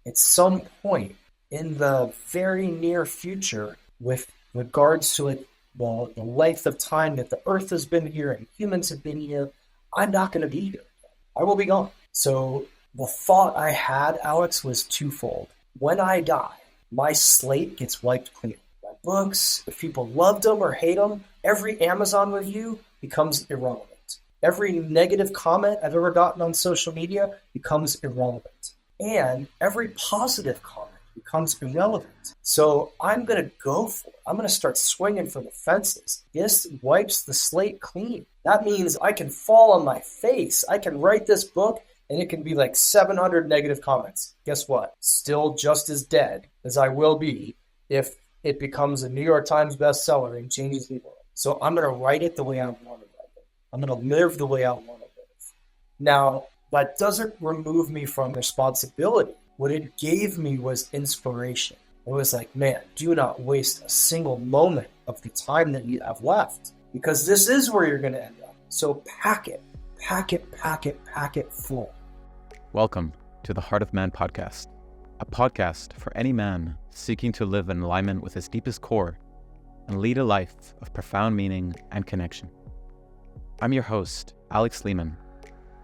at some point in the very near future, with regards to it, well, the length of time that the Earth has been here and humans have been here, I'm not going to be here. I will be gone. So the thought I had, Alex, was twofold. When I die, my slate gets wiped clean. My books, if people loved them or hate them, every Amazon review becomes irrelevant. Every negative comment I've ever gotten on social media becomes irrelevant. And every positive comment becomes irrelevant. So I'm going to go for it. I'm going to start swinging for the fences. This wipes the slate clean. That means I can fall on my face. I can write this book and it can be like 700 negative comments. Guess what? Still just as dead as I will be if it becomes a New York Times bestseller and changes the world. So I'm going to write it the way I want to write it. I'm going to live the way I want to live. Now, that doesn't remove me from responsibility. What it gave me was inspiration. It was like, man, do not waste a single moment of the time that you have left, because this is where you're going to end up. So pack it full. Welcome to the Heart of Man podcast, a podcast for any man seeking to live in alignment with his deepest core and lead a life of profound meaning and connection. I'm your host, Alex Lehman,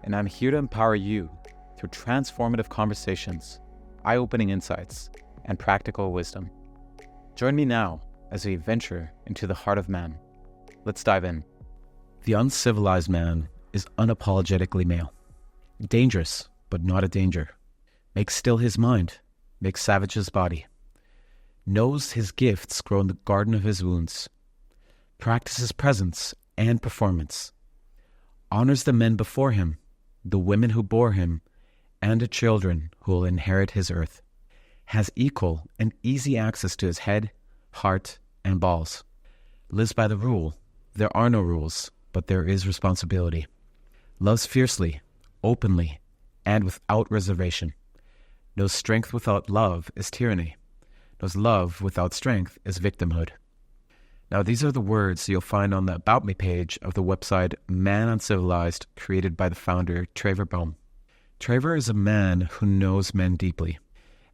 and I'm here to empower you through transformative conversations, eye-opening insights, and practical wisdom. Join me now as we venture into the heart of man. Let's dive in. The uncivilized man is unapologetically male. Dangerous, but not a danger. Makes still his mind, makes savage his body. Knows his gifts grow in the garden of his wounds. Practices presence and performance. Honors the men before him, the women who bore him, and the children who will inherit his earth. Has equal and easy access to his head, heart, and balls. Lives by the rule. There are no rules, but there is responsibility. Loves fiercely, openly, and without reservation. Knows strength without love is tyranny. Knows love without strength is victimhood. Now, these are the words you'll find on the About Me page of the website Man Uncivilized, created by the founder Traver Boehm. Traver is a man who knows men deeply,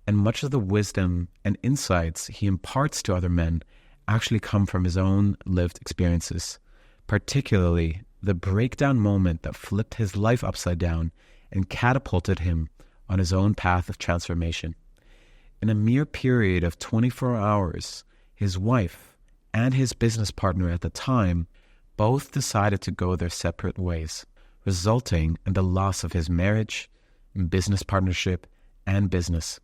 and much of the wisdom and insights he imparts to other men actually come from his own lived experiences, particularly the breakdown moment that flipped his life upside down and catapulted him on his own path of transformation. In a mere period of 24 hours, his wife and his business partner at the time both decided to go their separate ways, resulting in the loss of his marriage, business partnership, and business.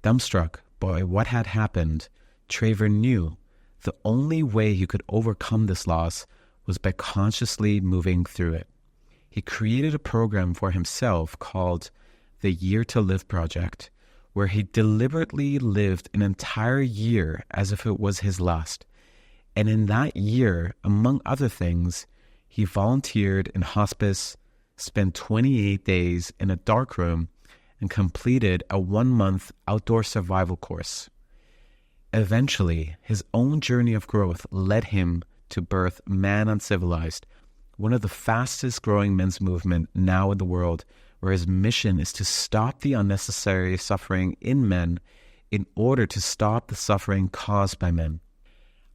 Dumbstruck by what had happened, Traver knew the only way he could overcome this loss was by consciously moving through it. He created a program for himself called the Year to Live Project, where he deliberately lived an entire year as if it was his last. And in that year, among other things, he volunteered in hospice, spent 28 days in a dark room, and completed a 1-month outdoor survival course. Eventually, his own journey of growth led him to birth Man Uncivilized, one of the fastest growing men's movement now in the world, where his mission is to stop the unnecessary suffering in men in order to stop the suffering caused by men.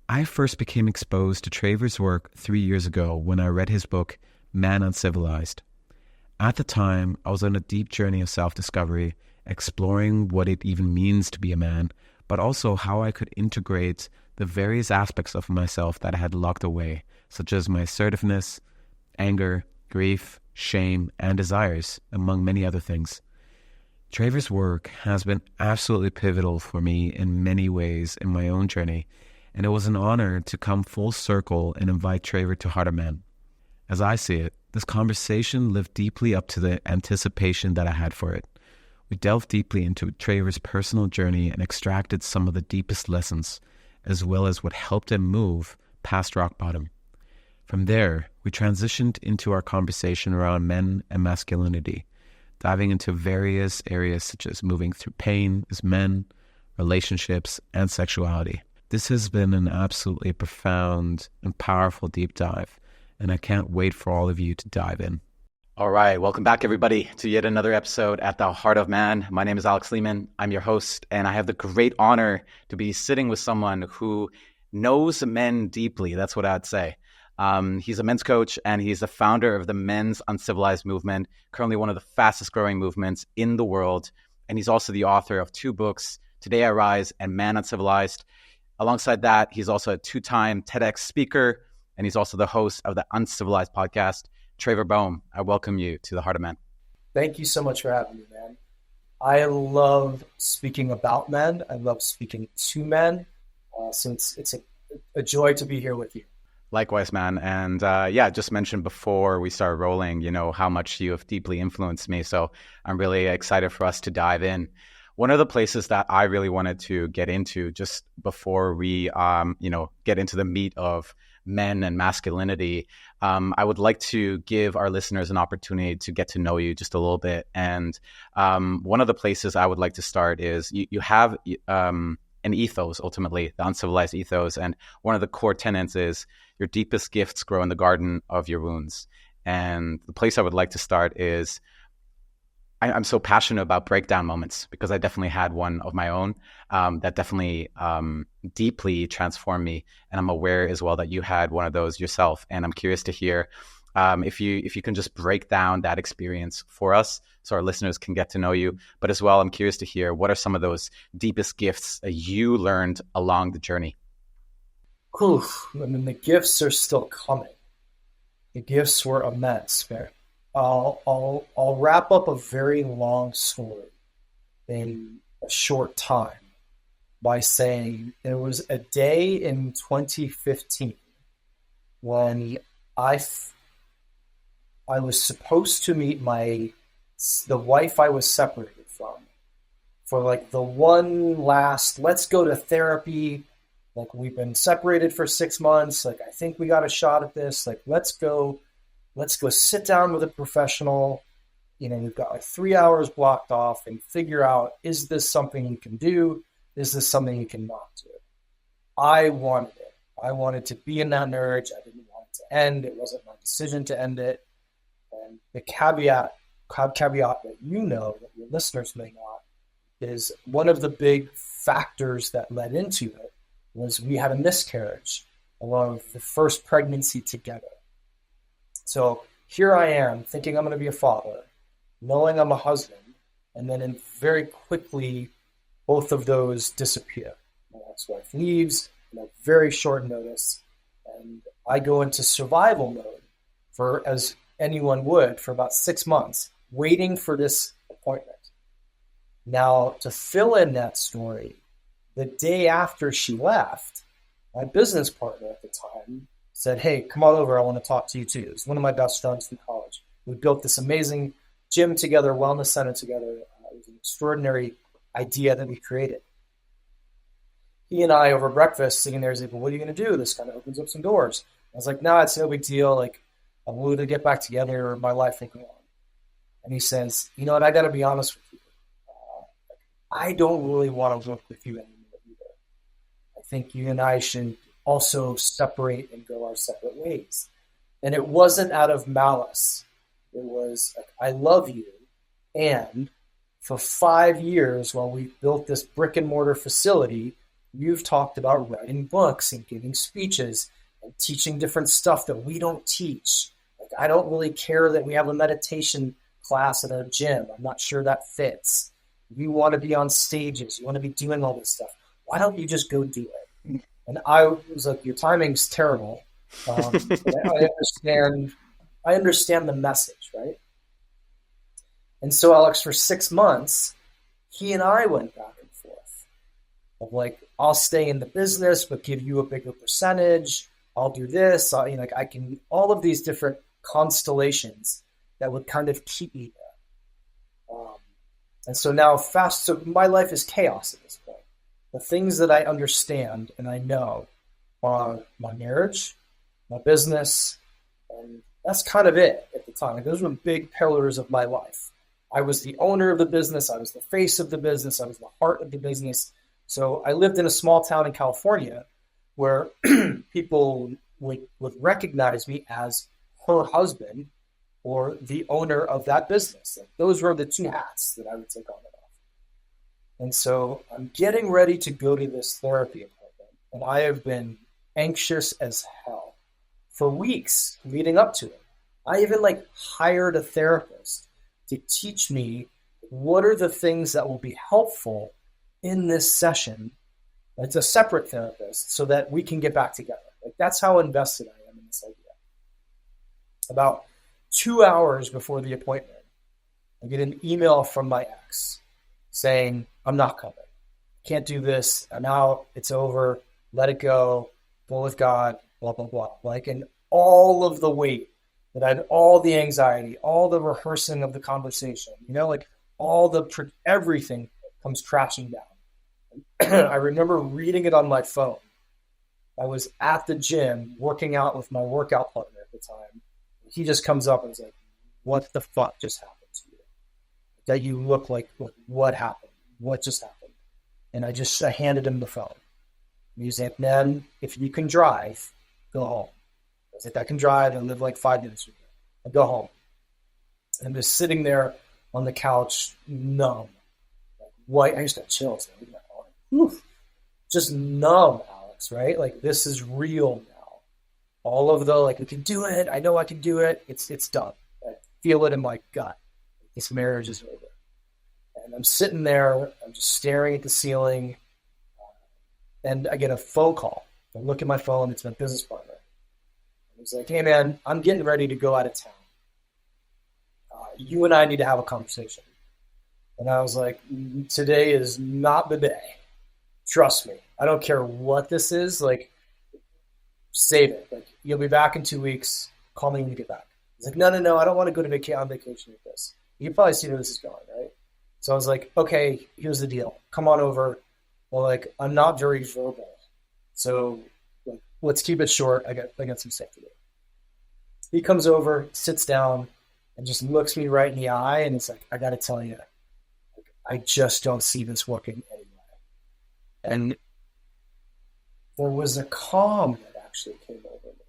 I first became exposed to Traver's work 3 years ago when I read his book, Man Uncivilized. At the time, I was on a deep journey of self-discovery, exploring what it even means to be a man, but also how I could integrate the various aspects of myself that I had locked away, such as my assertiveness, anger, grief, shame, and desires, among many other things. Traver's work has been absolutely pivotal for me in many ways in my own journey, and it was an honor to come full circle and invite Traver to Heart of Man. As I see it, this conversation lived deeply up to the anticipation that I had for it. We delved deeply into Traver's personal journey and extracted some of the deepest lessons, as well as what helped him move past rock bottom. From there, we transitioned into our conversation around men and masculinity, diving into various areas such as moving through pain as men, relationships, and sexuality. This has been an absolutely profound and powerful deep dive, and I can't wait for all of you to dive in. All right. Welcome back, everybody, to yet another episode at the Heart of Man. My name is Alex Lehman. I'm your host, and I have the great honor to be sitting with someone who knows men deeply. That's what I'd say. He's a men's coach, and he's the founder of the Men's Uncivilized movement, currently one of the fastest growing movements in the world. And he's also the author of 2 books, Today I Rise and Man Uncivilized. Alongside that, he's also a 2-time TEDx speaker, and he's also the host of the Uncivilized podcast. Traver Boehm, I welcome you to the Heart of Man. Thank you so much for having me, man. I love speaking about men. I love speaking to men. So it's a joy to be here with you. Likewise, man. And just mentioned before we started rolling, how much you have deeply influenced me. So I'm really excited for us to dive in. One of the places that I really wanted to get into just before we, get into the meat of men and masculinity, I would like to give our listeners an opportunity to get to know you just a little bit. And one of the places I would like to start is you have an ethos, ultimately, the uncivilized ethos. And one of the core tenets is your deepest gifts grow in the garden of your wounds. And the place I would like to start is I'm so passionate about breakdown moments because I definitely had one of my own that definitely deeply transformed me. And I'm aware as well that you had one of those yourself. And I'm curious to hear if you can just break down that experience for us so our listeners can get to know you. But as well, I'm curious to hear what are some of those deepest gifts that you learned along the journey? Whew. I mean, the gifts are still coming. The gifts were immense, man. I'll wrap up a very long story in a short time by saying there was a day in 2015 when I was supposed to meet the wife I was separated from for like the one last, let's go to therapy. Like, we've been separated for 6 months. Like, I think we got a shot at this. Like, let's go sit down with a professional. We've got like 3 hours blocked off and figure out, is this something you can do? Is this something you cannot do? I wanted it. I wanted to be in that marriage. I didn't want it to end. It wasn't my decision to end it. And the caveat that that your listeners may not, is one of the big factors that led into it was we had a miscarriage along the first pregnancy together. So here I am thinking I'm going to be a father, knowing I'm a husband, and then very quickly, both of those disappear. My ex-wife leaves in a very short notice, and I go into survival mode as anyone would, for about 6 months, waiting for this appointment. Now, to fill in that story, the day after she left, my business partner at the time said, hey, come on over. I want to talk to you too. It was one of my best friends from college. We built this amazing gym together, wellness center together. It was an extraordinary idea that we created. He and I, over breakfast, sitting there, he's like, well, what are you going to do? This kind of opens up some doors. I was like, no, it's no big deal. Like, I'm willing to get back together, or my life ain't going on. And he says, you know what? I got to be honest with you. I don't really want to work with you anymore either. I think you and I should also separate and go our separate ways. And it wasn't out of malice. It was like, I love you. And for 5 years, while we built this brick and mortar facility, you've talked about writing books and giving speeches and teaching different stuff that we don't teach. Like, I don't really care that we have a meditation class at a gym. I'm not sure that fits. You want to be on stages. You want to be doing all this stuff. Why don't you just go do it? And I was like, your timing's terrible. I understand the message, right? And so, Alex, for 6 months, he and I went back and forth of like, I'll stay in the business, but give you a bigger percentage. I'll do this. I can, all of these different constellations that would kind of keep me there. And so now so my life is chaos at this point. The things that I understand and I know are my marriage, my business, and that's kind of it at the time. Like, those were big pillars of my life. I was the owner of the business. I was the face of the business. I was the heart of the business. So I lived in a small town in California where people would recognize me as her husband or the owner of that business. Like, those were the two hats that I would take on and off. And so I'm getting ready to go to this therapy appointment, and I have been anxious as hell for weeks leading up to it. I even hired a therapist to teach me what are the things that will be helpful in this session. It's a separate therapist so that we can get back together. That's how invested I am in this idea. About 2 hours before the appointment, I get an email from my ex saying, I'm not coming. Can't do this. I'm out. It's over. Let it go. Go with God. Blah, blah, blah. And all of the weight that I had, all the anxiety, all the rehearsing of the conversation, everything comes crashing down. I remember reading it on my phone. I was at the gym working out with my workout partner at the time. He just comes up and is like, what the fuck just happened to you? That you look like, what happened? What just happened? And I handed him the phone. He's like, man, if you can drive, go home. I was like, I can drive and live 5 minutes from here. I go home. I'm just sitting there on the couch, numb. White. I just got chills. Just numb, Alex, right? This is real now. All of the, we can do it. I know I can do it. It's done. I feel it in my gut. This marriage is over. And I'm sitting there. I'm just staring at the ceiling. And I get a phone call. I look at my phone. It's my business partner. He's like, hey, man, I'm getting ready to go out of town. You and I need to have a conversation. And I was like, today is not the day. Trust me. I don't care what this is. Save it. You'll be back in 2 weeks. Call me when you get back. He's like, no. I don't want to go to on vacation with this. You can probably see where this is going, right? So I was like, okay, here's the deal. Come on over. Well, I'm not very verbal. So let's keep it short. I got some stuff to do. He comes over, sits down, and just looks me right in the eye, and it's like, I got to tell you, I just don't see this working anyway. And there was a calm that actually came over me.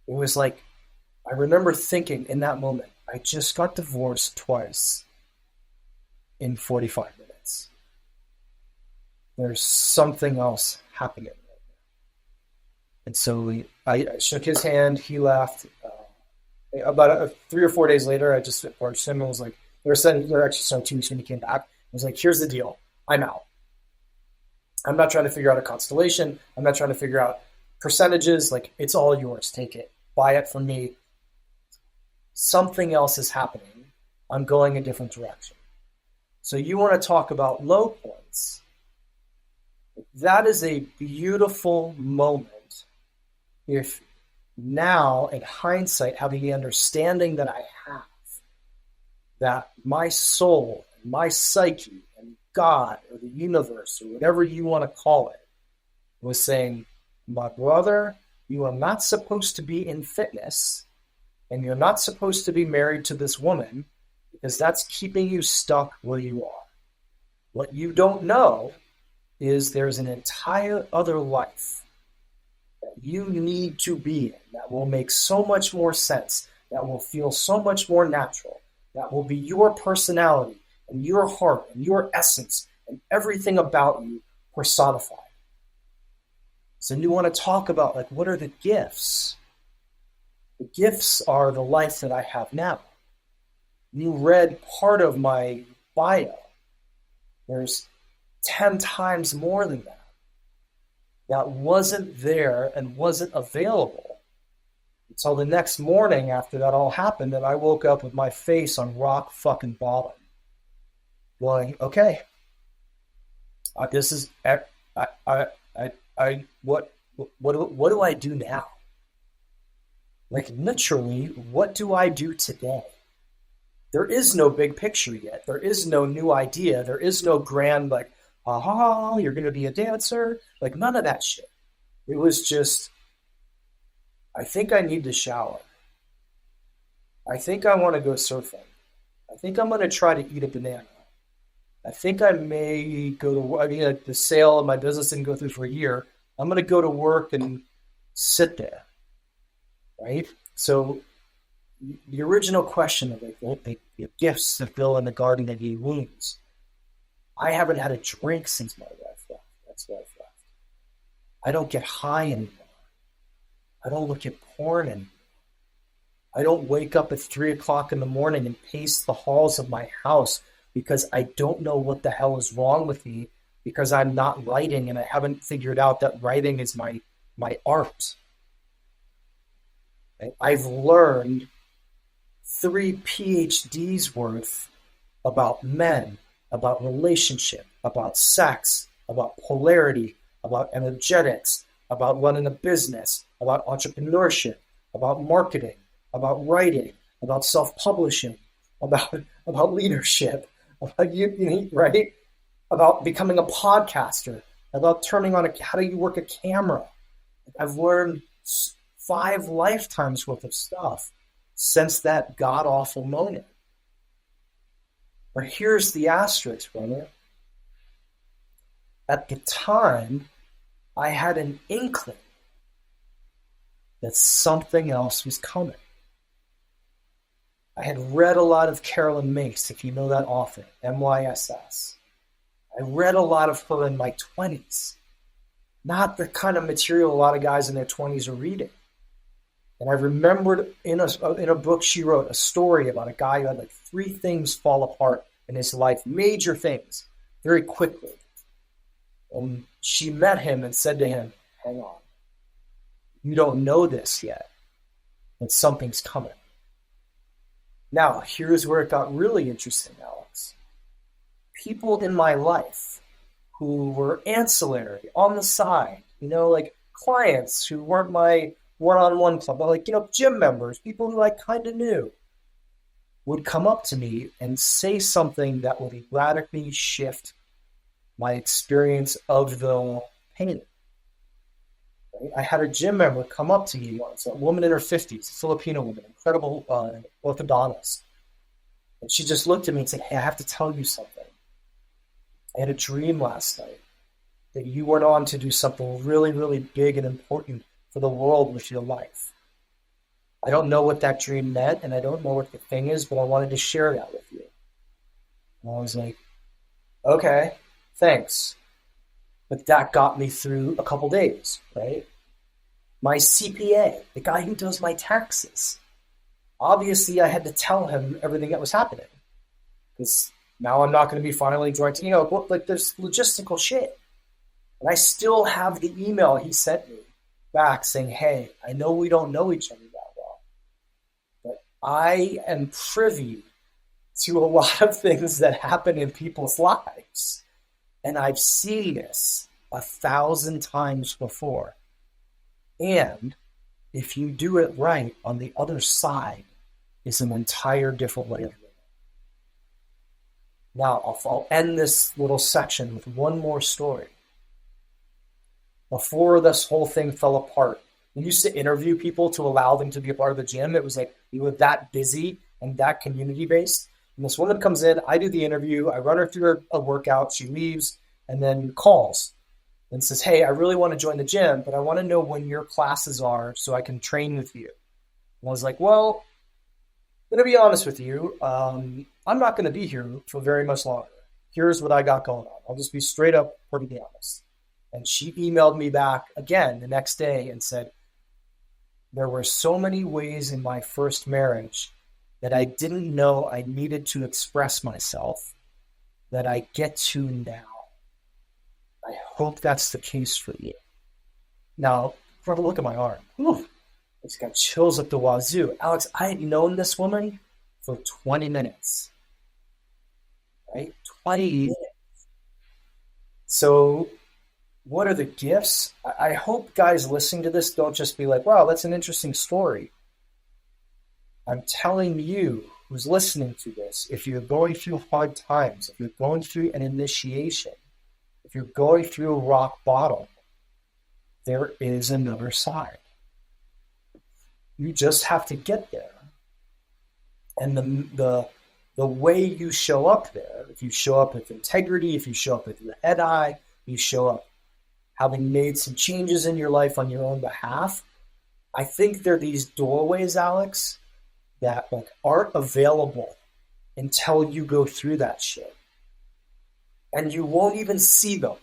It was I remember thinking in that moment, I just got divorced twice in 45 minutes. There's something else happening right now. And so I shook his hand. He left. About 3 or 4 days later, I just approached him and was like, they're actually starting 2 weeks when he came back. I was like, here's the deal. I'm out. I'm not trying to figure out a constellation. I'm not trying to figure out percentages. It's all yours. Take it. Buy it from me. Something else is happening. I'm going a different direction. So you want to talk about low points. That is a beautiful moment. If now, in hindsight, having the understanding that I have, that my soul, my psyche, and God, or the universe, or whatever you want to call it, was saying, my brother, you are not supposed to be in fitness, and you're not supposed to be married to this woman, because that's keeping you stuck where you are. What you don't know is there's an entire other life that you need to be in that will make so much more sense, that will feel so much more natural, that will be your personality and your heart and your essence and everything about you personified. So you want to talk about what are the gifts? The gifts are the life that I have now. You read part of my bio. There's 10 times more than that. That wasn't there and wasn't available until the next morning after that all happened, and I woke up with my face on rock fucking bottom. Going, okay, this is what do I do now? Literally, what do I do today? There is no big picture yet. There is no new idea. There is no grand, you're going to be a dancer. None of that shit. It was just, I think I need to shower. I think I want to go surfing. I think I'm going to try to eat a banana. I think I may go to, the sale of my business didn't go through for a year. I'm going to go to work and sit there. Right? So the original question of the gifts to fill in the garden that he wounds. I haven't had a drink since my wife left. That's wife left. I don't get high anymore. I don't look at porn anymore. I don't wake up at 3 o'clock in the morning and pace the halls of my house because I don't know what the hell is wrong with me because I'm not writing and I haven't figured out that writing is my art. I've learned 3 PhDs worth about men, about relationship, about sex, about polarity, about energetics, about running a business, about entrepreneurship, about marketing, about writing, about self-publishing, about leadership, about right? About becoming a podcaster, about turning on how do you work a camera. I've learned 5 lifetimes worth of stuff since that god-awful moment. But here's the asterisk, brother. At the time, I had an inkling that something else was coming. I had read a lot of Carolyn Myss, if you know that author, MYSS. I read a lot of her in my 20s. Not the kind of material a lot of guys in their 20s are reading. And I remembered in a book she wrote a story about a guy who had like 3 things fall apart in his life, major things, very quickly. And she met him and said to him, hang on, you don't know this yet, but something's coming. Now, here's where it got really interesting, Alex. People in my life who were ancillary, on the side, like clients who weren't my one-on-one club, but like, gym members, people who I kind of knew, would come up to me and say something that would radically shift my experience of the pain. Right? I had a gym member come up to me once, a woman in her 50s, a Filipino woman, incredible orthodontist. And she just looked at me and said, hey, I have to tell you something. I had a dream last night that you went on to do something really, really big and important for the world with your life. I don't know what that dream meant, and I don't know what the thing is, but I wanted to share that with you. And I was like, okay, thanks. But that got me through a couple days, right? My CPA, the guy who does my taxes, obviously I had to tell him everything that was happening. Because now I'm not going to be finally joined, like there's logistical shit. And I still have the email he sent me back saying, hey, I know we don't know each other that well, but I am privy to a lot of things that happen in people's lives. And I've seen this 1,000 times before. And if you do it right, on the other side is an entire different way of living. Now, I'll end this little section with one more story. Before this whole thing fell apart, we used to interview people to allow them to be a part of the gym. It was like we were that busy and that community-based. And this woman comes in, I do the interview, I run her through a workout, she leaves, and then calls and says, hey, I really want to join the gym, but I want to know when your classes are so I can train with you. And I was like, well, I'm going to be honest with you. I'm not going to be here for very much longer. Here's what I got going on. I'll just be straight up, perfectly honest. And she emailed me back again the next day and said, there were so many ways in my first marriage that I didn't know I needed to express myself that I get to now. I hope that's the case for you. Now, have a look at my arm. Ooh, it's got chills up the wazoo. Alex, I had known this woman for 20 minutes. Right? 20 minutes. So, what are the gifts? I hope guys listening to this don't just be like, wow, that's an interesting story. I'm telling you who's listening to this, if you're going through hard times, if you're going through an initiation, if you're going through a rock bottom, there is another side. You just have to get there. And the way you show up there, if you show up with integrity, if you show up with your head high, you show up having made some changes in your life on your own behalf, I think there are these doorways, Alex, that like aren't available until you go through that shit. And you won't even see them.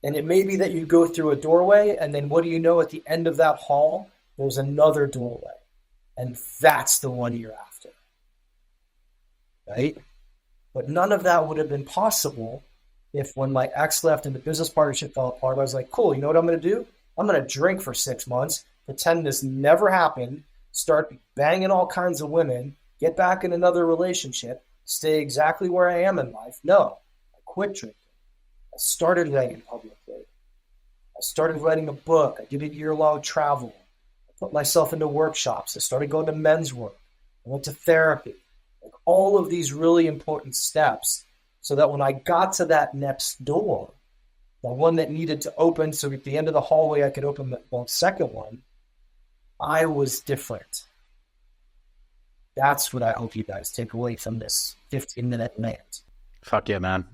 And it may be that you go through a doorway, and then what do you know, at the end of that hall, there's another doorway. And that's the one you're after. Right? But none of that would have been possible if, when my ex left and the business partnership fell apart, I was like, cool, you know what I'm going to do? I'm going to drink for 6 months, pretend this never happened, start banging all kinds of women, get back in another relationship, stay exactly where I am in life. No, I quit drinking. I started writing publicly. I started writing a book. I did a year-long travel. I put myself into workshops. I started going to men's work. I went to therapy. Like all of these really important steps, so that when I got to that next door, the one that needed to open, so at the end of the hallway I could open the second one, I was different. That's what I hope you guys take away from this 15-minute rant. Fuck yeah, man.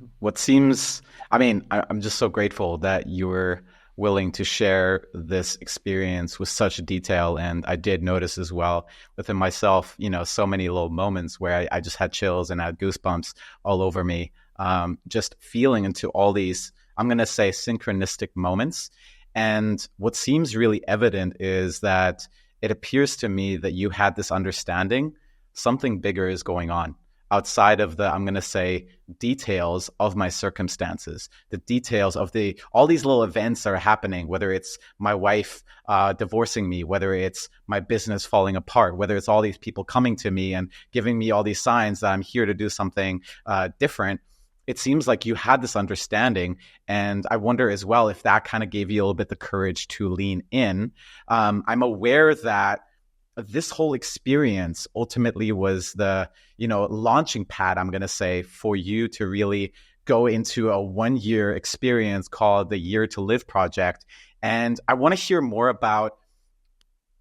I'm just so grateful that you were willing to share this experience with such detail. And I did notice as well within myself, so many little moments where I just had chills and I had goosebumps all over me, just feeling into all these, I'm going to say, synchronistic moments. And what seems really evident is that it appears to me that you had this understanding something bigger is going on outside of the, I'm going to say, details of my circumstances, the details of all these little events that are happening, whether it's my wife divorcing me, whether it's my business falling apart, whether it's all these people coming to me and giving me all these signs that I'm here to do something different. It seems like you had this understanding. And I wonder as well if that kind of gave you a little bit the courage to lean in. I'm aware that this whole experience ultimately was the, launching pad, I'm going to say, for you to really go into a 1-year experience called the Year to Live project. And I want to hear more about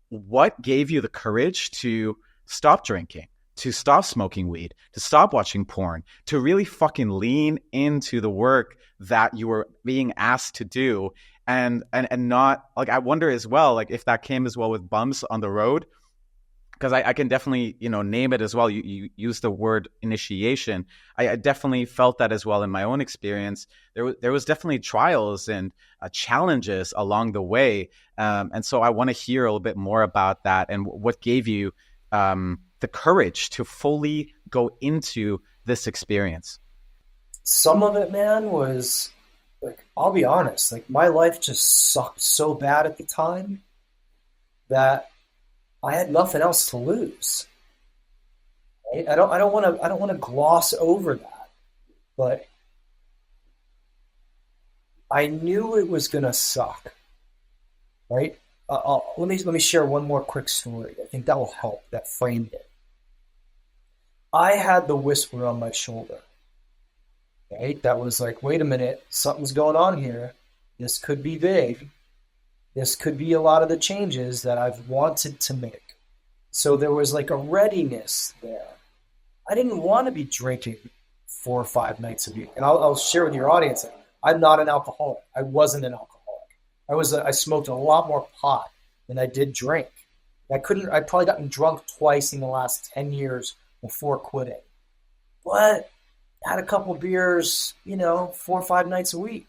what gave you the courage to stop drinking, to stop smoking weed, to stop watching porn, to really fucking lean into the work that you were being asked to do. And not, like, I wonder as well, like, if that came as well with bumps on the road, because I can definitely, name it as well. You use the word initiation. I definitely felt that as well in my own experience. There was definitely trials and challenges along the way. And so I want to hear a little bit more about that and what gave you the courage to fully go into this experience. Some of it, man, was, like, I'll be honest, like, my life just sucked so bad at the time that I had nothing else to lose. Right? I don't want to gloss over that, but I knew it was gonna suck. Right? Let me share one more quick story. I think that will help. That framed it. I had the whisper on my shoulder. Right? That was like, wait a minute, something's going on here. This could be big. This could be a lot of the changes that I've wanted to make. So there was like a readiness there. I didn't want to be drinking 4 or 5 nights a week. And I'll share with your audience, I'm not an alcoholic. I wasn't an alcoholic. I smoked a lot more pot than I did drink. I'd probably gotten drunk twice in the last 10 years before quitting. But I had a couple beers, 4 or 5 nights a week.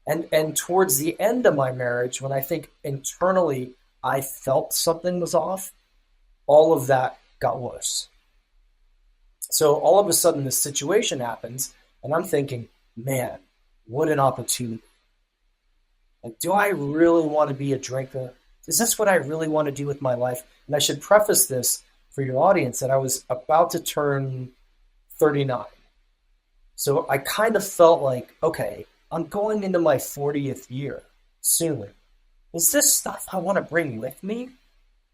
And towards the end of my marriage, when I think internally I felt something was off, all of that got worse. So all of a sudden this situation happens, and I'm thinking, man, what an opportunity. Like, do I really want to be a drinker? Is this what I really want to do with my life? And I should preface this for your audience that I was about to turn 39. So I kind of felt like, okay, I'm going into my 40th year soon. Is this stuff I want to bring with me?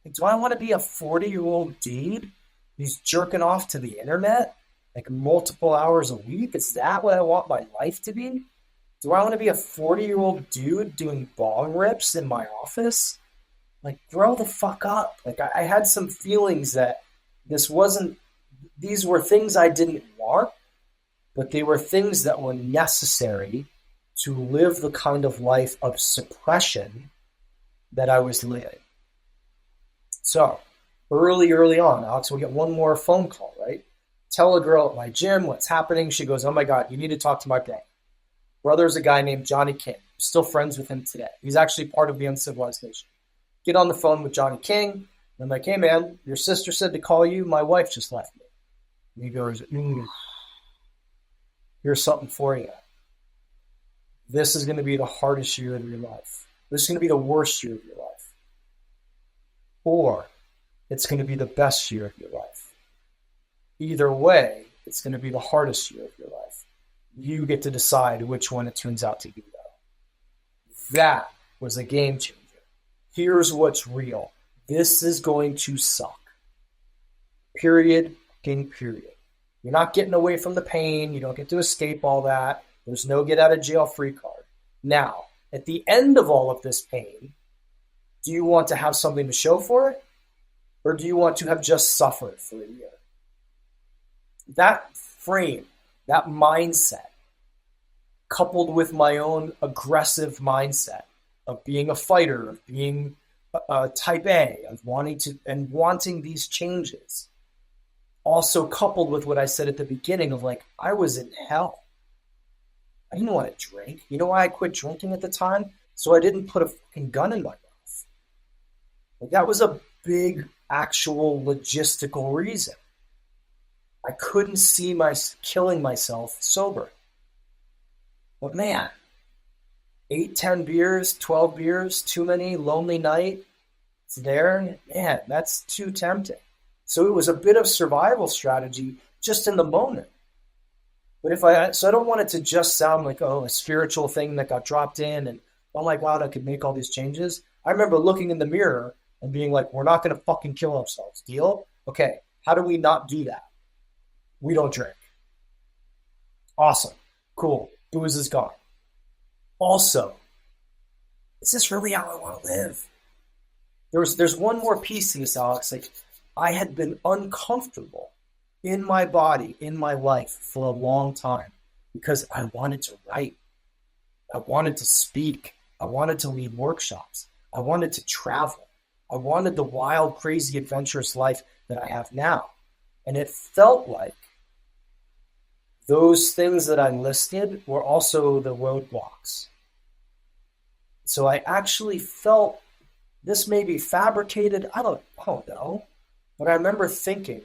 Like, do I want to be a 40-year-old dude who's jerking off to the internet like multiple hours a week? Is that what I want my life to be? Do I want to be a 40-year-old dude doing bong rips in my office? Like, grow the fuck up. Like, I had some feelings that these were things I didn't want, but they were things that were necessary to live the kind of life of suppression that I was living. So Early on, Alex will get one more phone call, right? Tell a girl at my gym what's happening. She goes, oh my God, you need to talk to my brother. Brother's a guy named Johnny King. I'm still friends with him today. He's actually part of the Uncivilized Nation. Get on the phone with Johnny King. And I'm like, hey man, your sister said to call you. My wife just left me. And he goes, here's something for you. This is going to be the hardest year of your life. This is going to be the worst year of your life. Or it's going to be the best year of your life. Either way, it's going to be the hardest year of your life. You get to decide which one it turns out to be, though. That was a game changer. Here's what's real. This is going to suck. Period. Period. You're not getting away from the pain. You don't get to escape all that. There's no get out of jail free card. Now, at the end of all of this pain, do you want to have something to show for it? Or do you want to have just suffered for a year? That frame, that mindset, coupled with my own aggressive mindset of being a fighter, of being type A, of wanting these changes, also coupled with what I said at the beginning of like, I was in hell. I didn't want to drink. You know why I quit drinking at the time? So I didn't put a fucking gun in my mouth. Like, that was a big, actual logistical reason. I couldn't see killing myself sober. But man, 8, 10 beers, 12 beers, too many, lonely night, it's there. Man, that's too tempting. So it was a bit of survival strategy just in the moment. But I don't want it to just sound like, a spiritual thing that got dropped in and, oh my God, I could make all these changes. I remember looking in the mirror and being like, we're not going to fucking kill ourselves. Deal? Okay, how do we not do that? We don't drink. Awesome. Cool. Booze is gone. Also, is this really how I want to live? There's one more piece to this, Alex. Like, I had been uncomfortable in my body, in my life for a long time because I wanted to write. I wanted to speak. I wanted to lead workshops. I wanted to travel. I wanted the wild, crazy, adventurous life that I have now. And it felt like those things that I listed were also the roadblocks. So I actually felt this may be fabricated. I don't know. But I remember thinking,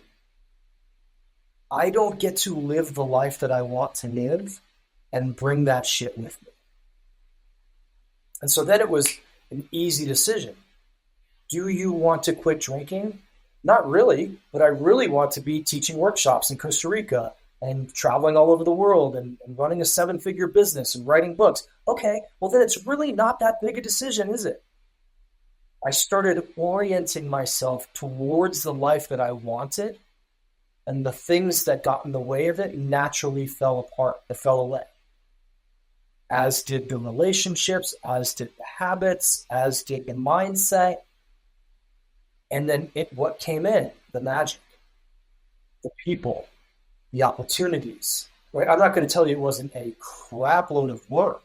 I don't get to live the life that I want to live and bring that shit with me. And so then it was an easy decision. Do you want to quit drinking? Not really, but I really want to be teaching workshops in Costa Rica and traveling all over the world and running a 7-figure business and writing books. Okay, well then it's really not that big a decision, is it? I started orienting myself towards the life that I wanted, and the things that got in the way of it naturally fell apart, they fell away. As did the relationships, as did the habits, as did the mindset. And then what came in? The magic, the people, the opportunities. Right? I'm not going to tell you it wasn't a crap load of work,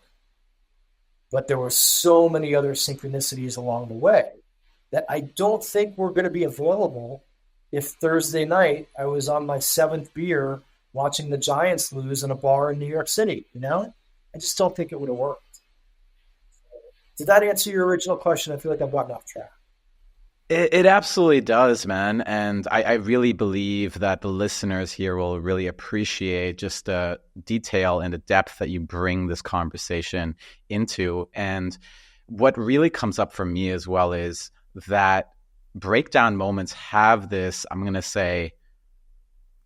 but there were so many other synchronicities along the way that I don't think were going to be available if Thursday night I was on my 7th beer watching the Giants lose in a bar in New York City. I just don't think it would have worked. Did that answer your original question? I feel like I've gotten off track. It absolutely does, man. And I really believe that the listeners here will really appreciate just the detail and the depth that you bring this conversation into. And what really comes up for me as well is that breakdown moments have this, I'm going to say,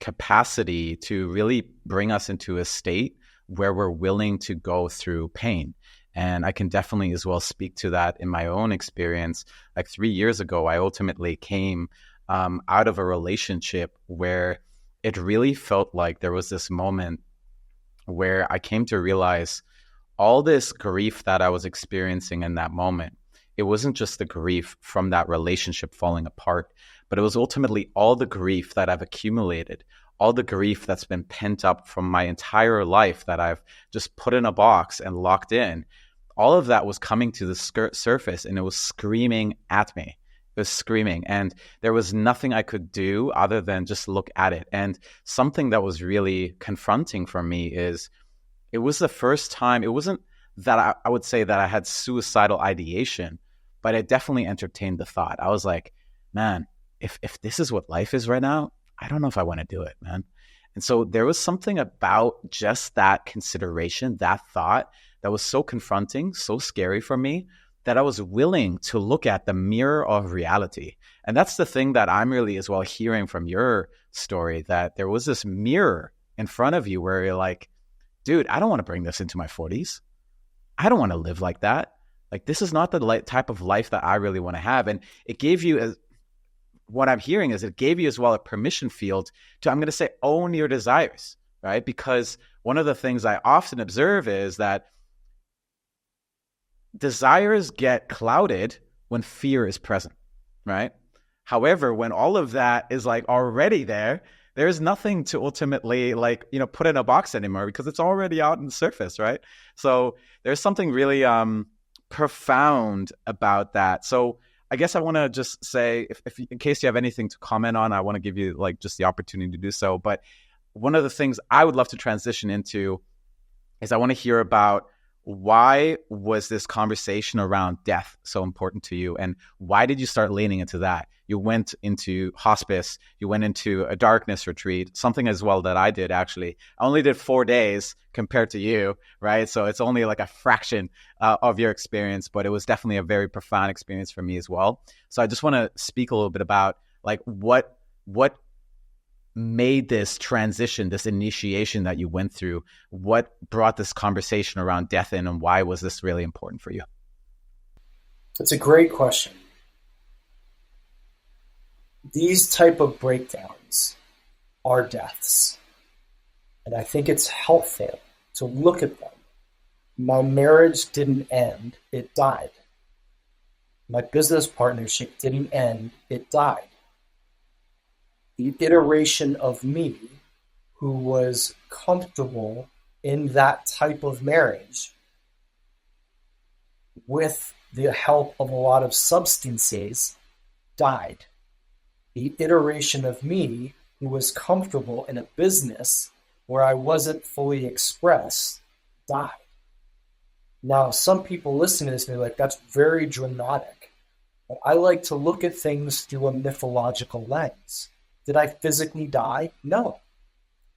capacity to really bring us into a state where we're willing to go through pain. And I can definitely as well speak to that in my own experience. Like 3 years ago, I ultimately came out of a relationship where it really felt like there was this moment where I came to realize all this grief that I was experiencing in that moment. It wasn't just the grief from that relationship falling apart, but it was ultimately all the grief that I've accumulated, all the grief that's been pent up from my entire life that I've just put in a box and locked in. All of that was coming to the surface and it was screaming at me. was screaming, and there was nothing I could do other than just look at it. And something that was really confronting for me is it was the first time, it wasn't that I would say that I had suicidal ideation, but I definitely entertained the thought. I was like, man, if this is what life is right now, I don't know if I want to do it, man. And so there was something about just that consideration, that thought, that was so confronting, so scary for me, that I was willing to look at the mirror of reality. And that's the thing that I'm really as well hearing from your story, that there was this mirror in front of you where you're like, dude, I don't want to bring this into my 40s. I don't want to live like that. Like, this is not the type of life that I really want to have. And it gave you, what I'm hearing is it gave you as well a permission field to, I'm going to say, own your desires, right? Because one of the things I often observe is that desires get clouded when fear is present, right? However, when all of that is like already there, there's nothing to ultimately like, put in a box anymore because it's already out on the surface, right? So there's something really profound about that. So I guess I want to just say, if in case you have anything to comment on, I want to give you like just the opportunity to do so. But one of the things I would love to transition into is I want to hear about, why was this conversation around death so important to you? And why did you start leaning into that? You went into hospice, you went into a darkness retreat, something as well that I did actually. I only did 4 days compared to you, right? So it's only like a fraction of your experience, but it was definitely a very profound experience for me as well. So I just want to speak a little bit about like what made this transition, this initiation that you went through? What brought this conversation around death in, and why was this really important for you? It's a great question. These type of breakdowns are deaths. And I think it's helpful to look at them. My marriage didn't end, it died. My business partnership didn't end, it died. The iteration of me who was comfortable in that type of marriage with the help of a lot of substances died. The iteration of me who was comfortable in a business where I wasn't fully expressed died. Now, some people listening to this may be like, that's very dramatic. But I like to look at things through a mythological lens. Did I physically die? No.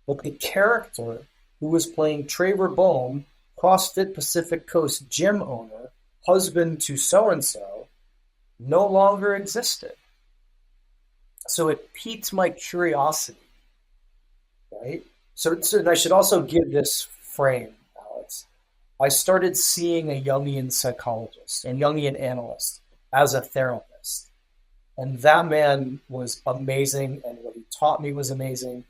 But the character who was playing Traver Boehm, CrossFit Pacific Coast gym owner, husband to so-and-so, no longer existed. So it piqued my curiosity, right? So I should also give this frame, Alex. I started seeing a Jungian psychologist and Jungian analyst as a therapist. And that man was amazing, and what he taught me was amazing.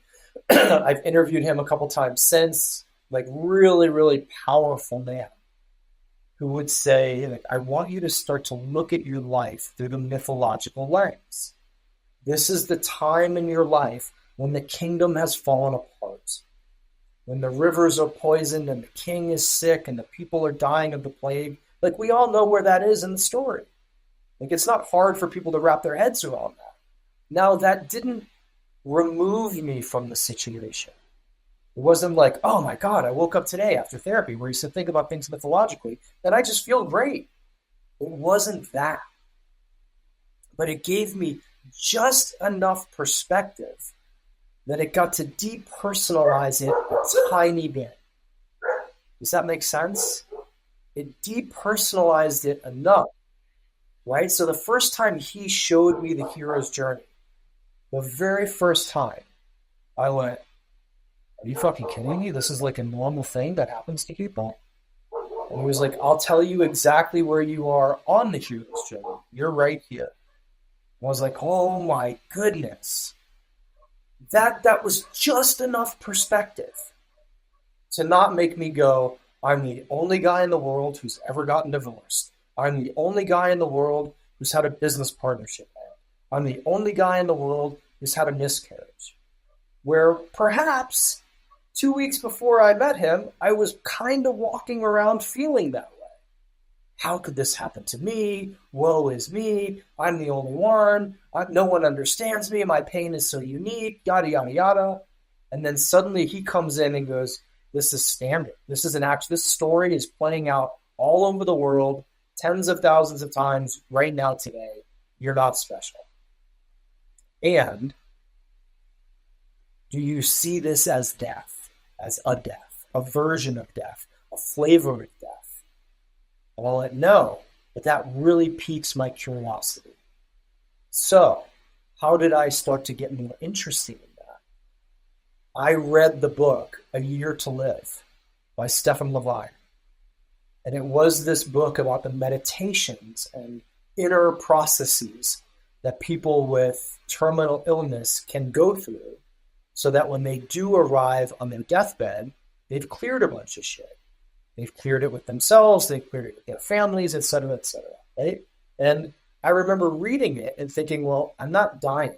I've interviewed him a couple times since, like really, really powerful man who would say, like, I want you to start to look at your life through the mythological lens. This is the time in your life when the kingdom has fallen apart, when the rivers are poisoned and the king is sick and the people are dying of the plague. Like, we all know where that is in the story. Like, it's not hard for people to wrap their heads around that. Now, that didn't remove me from the situation. It wasn't like, oh my God, I woke up today after therapy where you said think about things mythologically, and I just feel great. It wasn't that. But it gave me just enough perspective that it got to depersonalize it a tiny bit. Does that make sense? It depersonalized it enough. Right? So the first time he showed me the hero's journey, the very first time, I went, are you fucking kidding me? This is like a normal thing that happens to people. And he was like, I'll tell you exactly where you are on the hero's journey. You're right here. I was like, oh my goodness. That was just enough perspective to not make me go, I'm the only guy in the world who's ever gotten divorced. I'm the only guy in the world who's had a business partnership. I'm the only guy in the world who's had a miscarriage. Where perhaps 2 weeks before I met him, I was kind of walking around feeling that way. how could this happen to me? Woe is me. I'm the only one. No one understands me. My pain is so unique, yada, yada, yada. And then suddenly he comes in and goes, this is standard. This is this story is playing out all over the world, tens of thousands of times right now today. You're not special. And do you see this as death, as a death, a version of death, a flavor of death? Well, no, but that really piques my curiosity. So, how did I start to get more interested in that? I read the book, A Year to Live, by Stephen Levine. And it was this book about the meditations and inner processes that people with terminal illness can go through so that when they do arrive on their deathbed, they've cleared a bunch of shit. They've cleared it with themselves, they've cleared it with their families, et cetera, right? And I remember reading it and thinking, well, I'm not dying,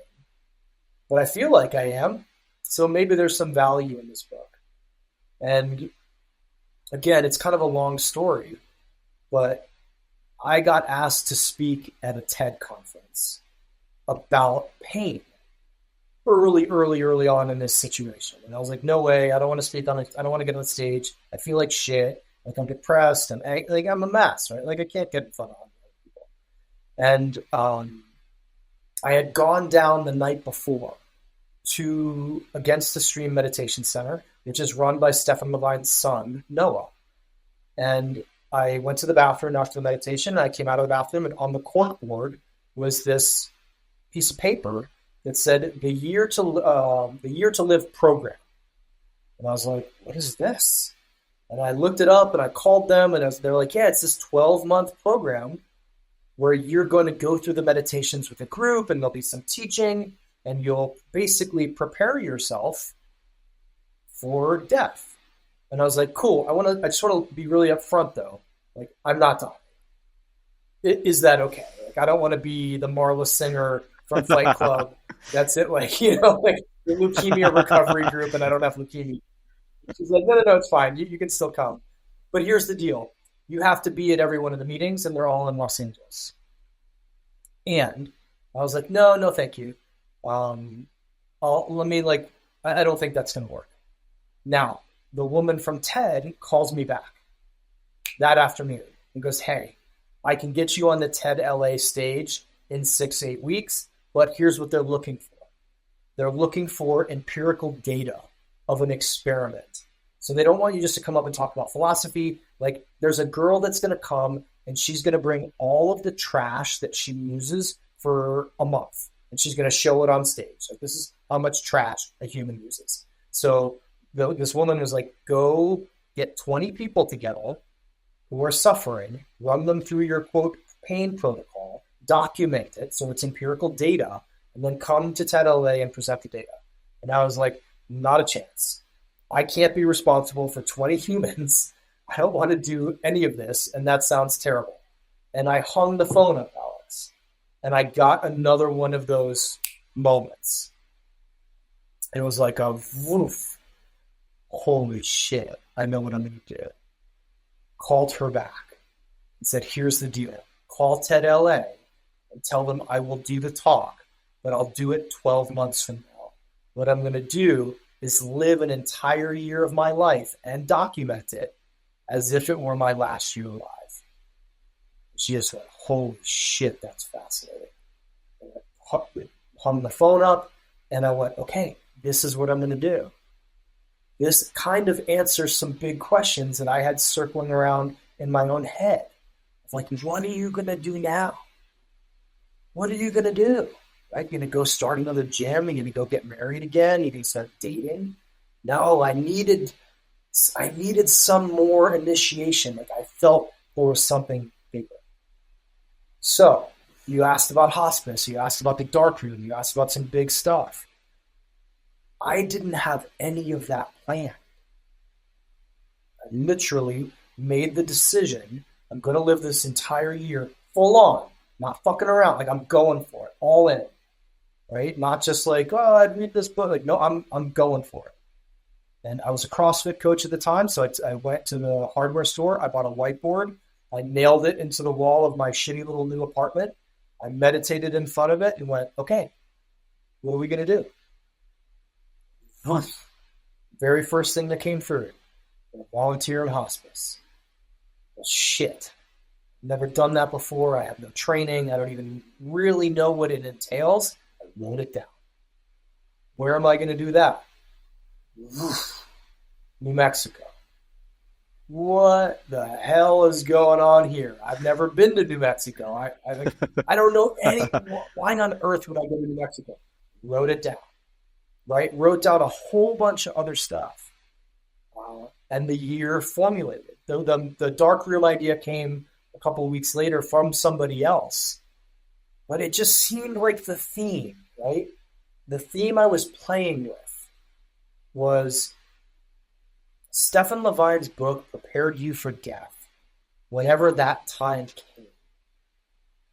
but I feel like I am. So maybe there's some value in this book. And again, it's kind of a long story, but I got asked to speak at a TED conference about pain early on in this situation. And I was like, no way, I don't want to speak on it. I don't want to get on the stage. I feel like shit. Like I'm depressed and like I'm a mess, right? Like I can't get in front of people. And I had gone down the night before to Against the Stream Meditation Center, which is run by Stephen Levine's son, Noah. And I went to the bathroom after the meditation, and I came out of the bathroom, and on the corkboard was this piece of paper that said the Year to Live program. And I was like, what is this? And I looked it up and I called them and they're like, yeah, it's this 12-month program where you're going to go through the meditations with a group and there'll be some teaching and you'll basically prepare yourself for death. And I was like, cool. I just want to be really upfront though. Like, I'm not dying. Is that okay? Like, I don't want to be the Marla Singer from Fight Club. That's it. Like, like the leukemia recovery group and I don't have leukemia. She's like, no, it's fine. You can still come. But here's the deal. You have to be at every one of the meetings, and they're all in Los Angeles. And I was like, no, thank you. I don't think that's going to work. Now, the woman from TED calls me back that afternoon and goes, hey, I can get you on the TED LA stage in 6-8 weeks, but here's what they're looking for. They're looking for empirical data of an experiment. So they don't want you just to come up and talk about philosophy. Like there's a girl that's going to come and she's going to bring all of the trash that she uses for a month and she's going to show it on stage. Like this is how much trash a human uses. So this woman was like, go get 20 people together who are suffering, run them through your quote pain protocol, document it so it's empirical data, and then come to TED LA and present the data. And I was like, not a chance. I can't be responsible for 20 humans. I don't want to do any of this, and that sounds terrible. And I hung the phone up, Alex, and I got another one of those moments. It was like a woof. Holy shit, I know what I'm going to do. Called her back and said, here's the deal. Call TED LA and tell them I will do the talk, but I'll do it 12 months from now. What I'm going to do is live an entire year of my life and document it as if it were my last year alive. She just went, holy shit, that's fascinating. And I hung the phone up and I went, okay, this is what I'm going to do. This kind of answers some big questions that I had circling around in my own head. Like, what are you going to do now? What are you going to do? Right? You're going to go start another gym? You're going to go get married again? You're going to start dating? No, I needed some more initiation. Like I felt there was something bigger. So you asked about hospice. You asked about the dark room. You asked about some big stuff. I didn't have any of that planned. I literally made the decision, I'm going to live this entire year full on, not fucking around. Like I'm going for it, all in, right? Not just like, oh, I'd read this book. Like, no, I'm going for it. And I was a CrossFit coach at the time, so I went to the hardware store. I bought a whiteboard, I nailed it into the wall of my shitty little new apartment. I meditated in front of it and went, okay, what are we going to do? Very first thing that came through, volunteer in hospice. Well, shit. Never done that before. I have no training. I don't even really know what it entails. I wrote it down. Where am I going to do that? New Mexico. What the hell is going on here? I've never been to New Mexico. I don't know any. Why on earth would I go to New Mexico? Wrote it down. Right? Wrote down a whole bunch of other stuff. And the year formulated. The dark room idea came a couple of weeks later from somebody else. But it just seemed like the theme, right? The theme I was playing with was Stephen Levine's book prepared you for death, whenever that time came.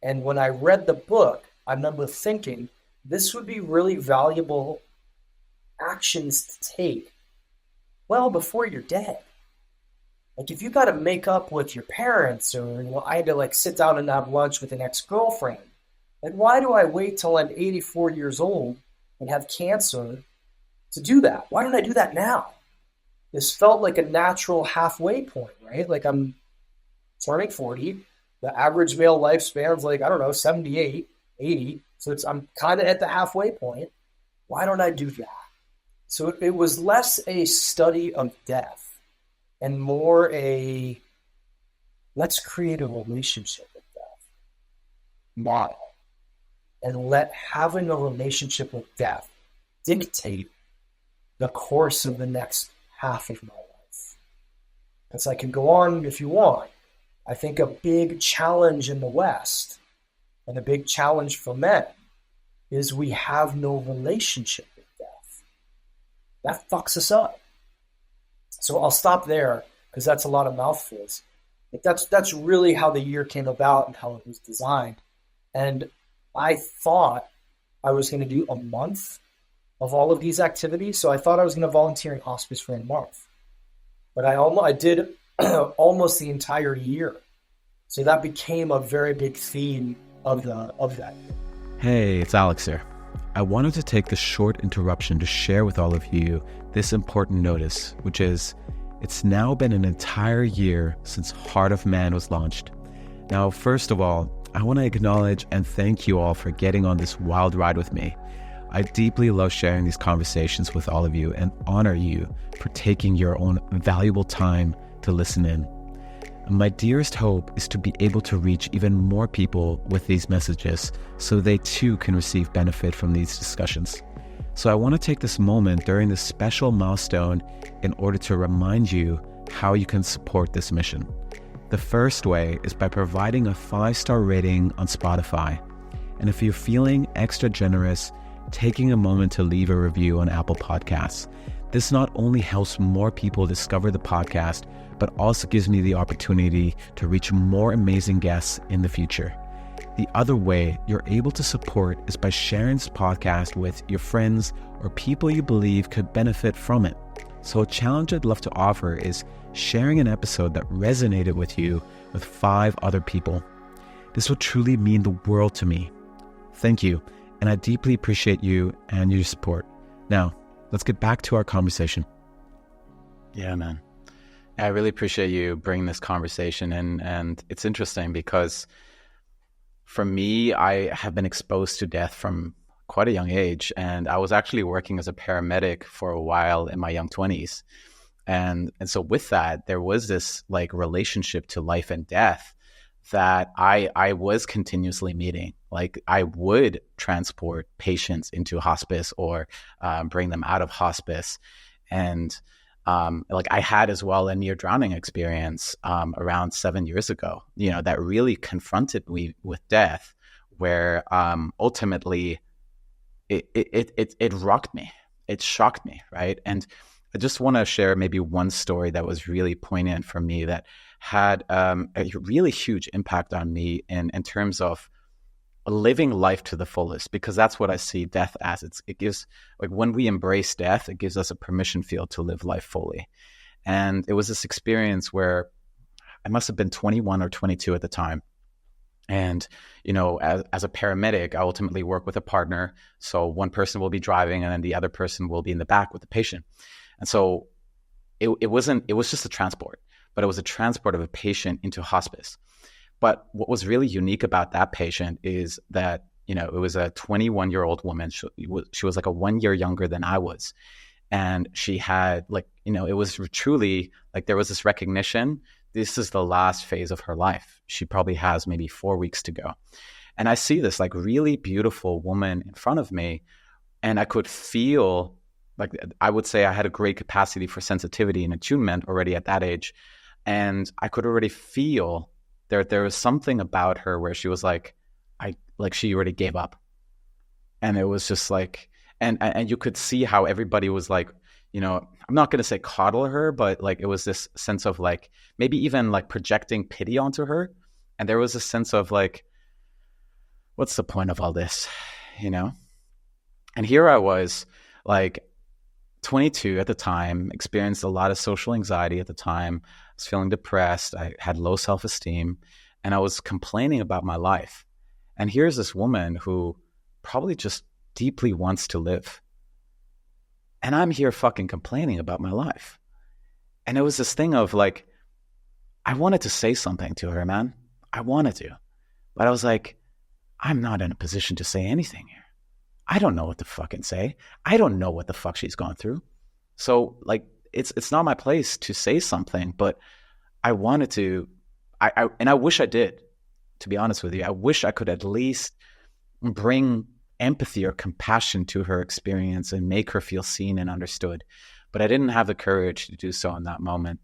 And when I read the book, I remember thinking this would be really valuable actions to take well before you're dead. Like if you got to make up with your parents, or I had to sit down and have lunch with an ex-girlfriend, like why do I wait till I'm 84 years old and have cancer to do that? Why don't I do that now? This felt like a natural halfway point, right? Like I'm turning 40. The average male lifespan's 78, 80. So I'm kind of at the halfway point. Why don't I do that? So it was less a study of death and more a let's create a relationship with death model, and let having a relationship with death dictate the course of the next half of my life. Because I can go on if you want. I think a big challenge in the West and a big challenge for men is we have no relationship with death. That fucks us up. So I'll stop there because that's a lot of mouthfuls. But that's really how the year came about and how it was designed. And I thought I was going to do a month of all of these activities. So I thought I was going to volunteer in hospice for a month. But I did almost the entire year. So that became a very big theme of that. Hey, it's Alex here. I wanted to take this short interruption to share with all of you this important notice, which is it's now been an entire year since Heart of Man was launched. Now, first of all, I want to acknowledge and thank you all for getting on this wild ride with me. I deeply love sharing these conversations with all of you and honor you for taking your own valuable time to listen in. My dearest hope is to be able to reach even more people with these messages so they too can receive benefit from these discussions. So I want to take this moment during this special milestone in order to remind you how you can support this mission. The first way is by providing a 5-star rating on Spotify. And if you're feeling extra generous, taking a moment to leave a review on Apple Podcasts. This not only helps more people discover the podcast, but also gives me the opportunity to reach more amazing guests in the future. The other way you're able to support is by sharing this podcast with your friends or people you believe could benefit from it. So a challenge I'd love to offer is sharing an episode that resonated with you with 5 other people. This will truly mean the world to me. Thank you, and I deeply appreciate you and your support. Now, let's get back to our conversation. Yeah, man. I really appreciate you bringing this conversation in, and it's interesting because for me, I have been exposed to death from quite a young age, and I was actually working as a paramedic for a while in my young 20s. And so with that, there was this relationship to life and death that I was continuously meeting. Like I would transport patients into hospice or bring them out of hospice. And I had as well a near drowning experience around 7 years ago, that really confronted me with death, where ultimately it rocked me. It shocked me, right? And I just want to share maybe one story that was really poignant for me that had a really huge impact on me in terms of living life to the fullest, because that's what I see death as. It gives, when we embrace death, it gives us a permission field to live life fully. And it was this experience where I must have been 21 or 22 at the time. And, as a paramedic, I ultimately work with a partner. So one person will be driving and then the other person will be in the back with the patient. And so it was just a transport, but it was a transport of a patient into hospice. But what was really unique about that patient is that, it was a 21-year-old woman. She was like a 1 year younger than I was. And she had it was truly like there was this recognition. This is the last phase of her life. She probably has maybe 4 weeks to go. And I see this like really beautiful woman in front of me. And I could feel like, I would say I had a great capacity for sensitivity and attunement already at that age. And I could already feel there was something about her where she was like, she already gave up. And it was just like, and you could see how everybody was like, I'm not going to say coddle her, but like it was this sense of like maybe even like projecting pity onto her. And there was a sense of like, what's the point of all this, And here I was like 22 at the time, experienced a lot of social anxiety at the time. I was feeling depressed. I had low self-esteem and I was complaining about my life. And here's this woman who probably just deeply wants to live. And I'm here fucking complaining about my life. And it was this thing of like, I wanted to say something to her, man. I wanted to. But I was like, I'm not in a position to say anything here. I don't know what to fucking say. I don't know what the fuck she's gone through. So like, it's not my place to say something, but I wanted to, and I wish I did, to be honest with you. I wish I could at least bring empathy or compassion to her experience and make her feel seen and understood. But I didn't have the courage to do so in that moment.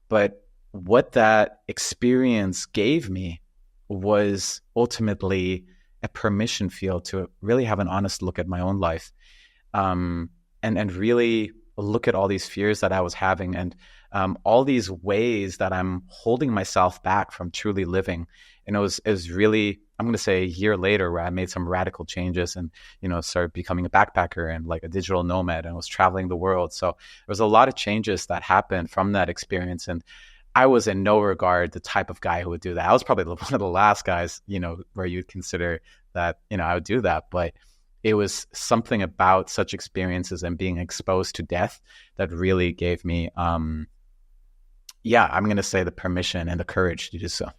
But what that experience gave me was ultimately a permission field to really have an honest look at my own life, and really look at all these fears that I was having and all these ways that I'm holding myself back from truly living. And it was really, I'm going to say a year later where I made some radical changes and, started becoming a backpacker and like a digital nomad and was traveling the world. So there was a lot of changes that happened from that experience. And I was in no regard the type of guy who would do that. I was probably one of the last guys, where you'd consider that, I would do that. But it was something about such experiences and being exposed to death that really gave me, I'm going to say the permission and the courage to do so.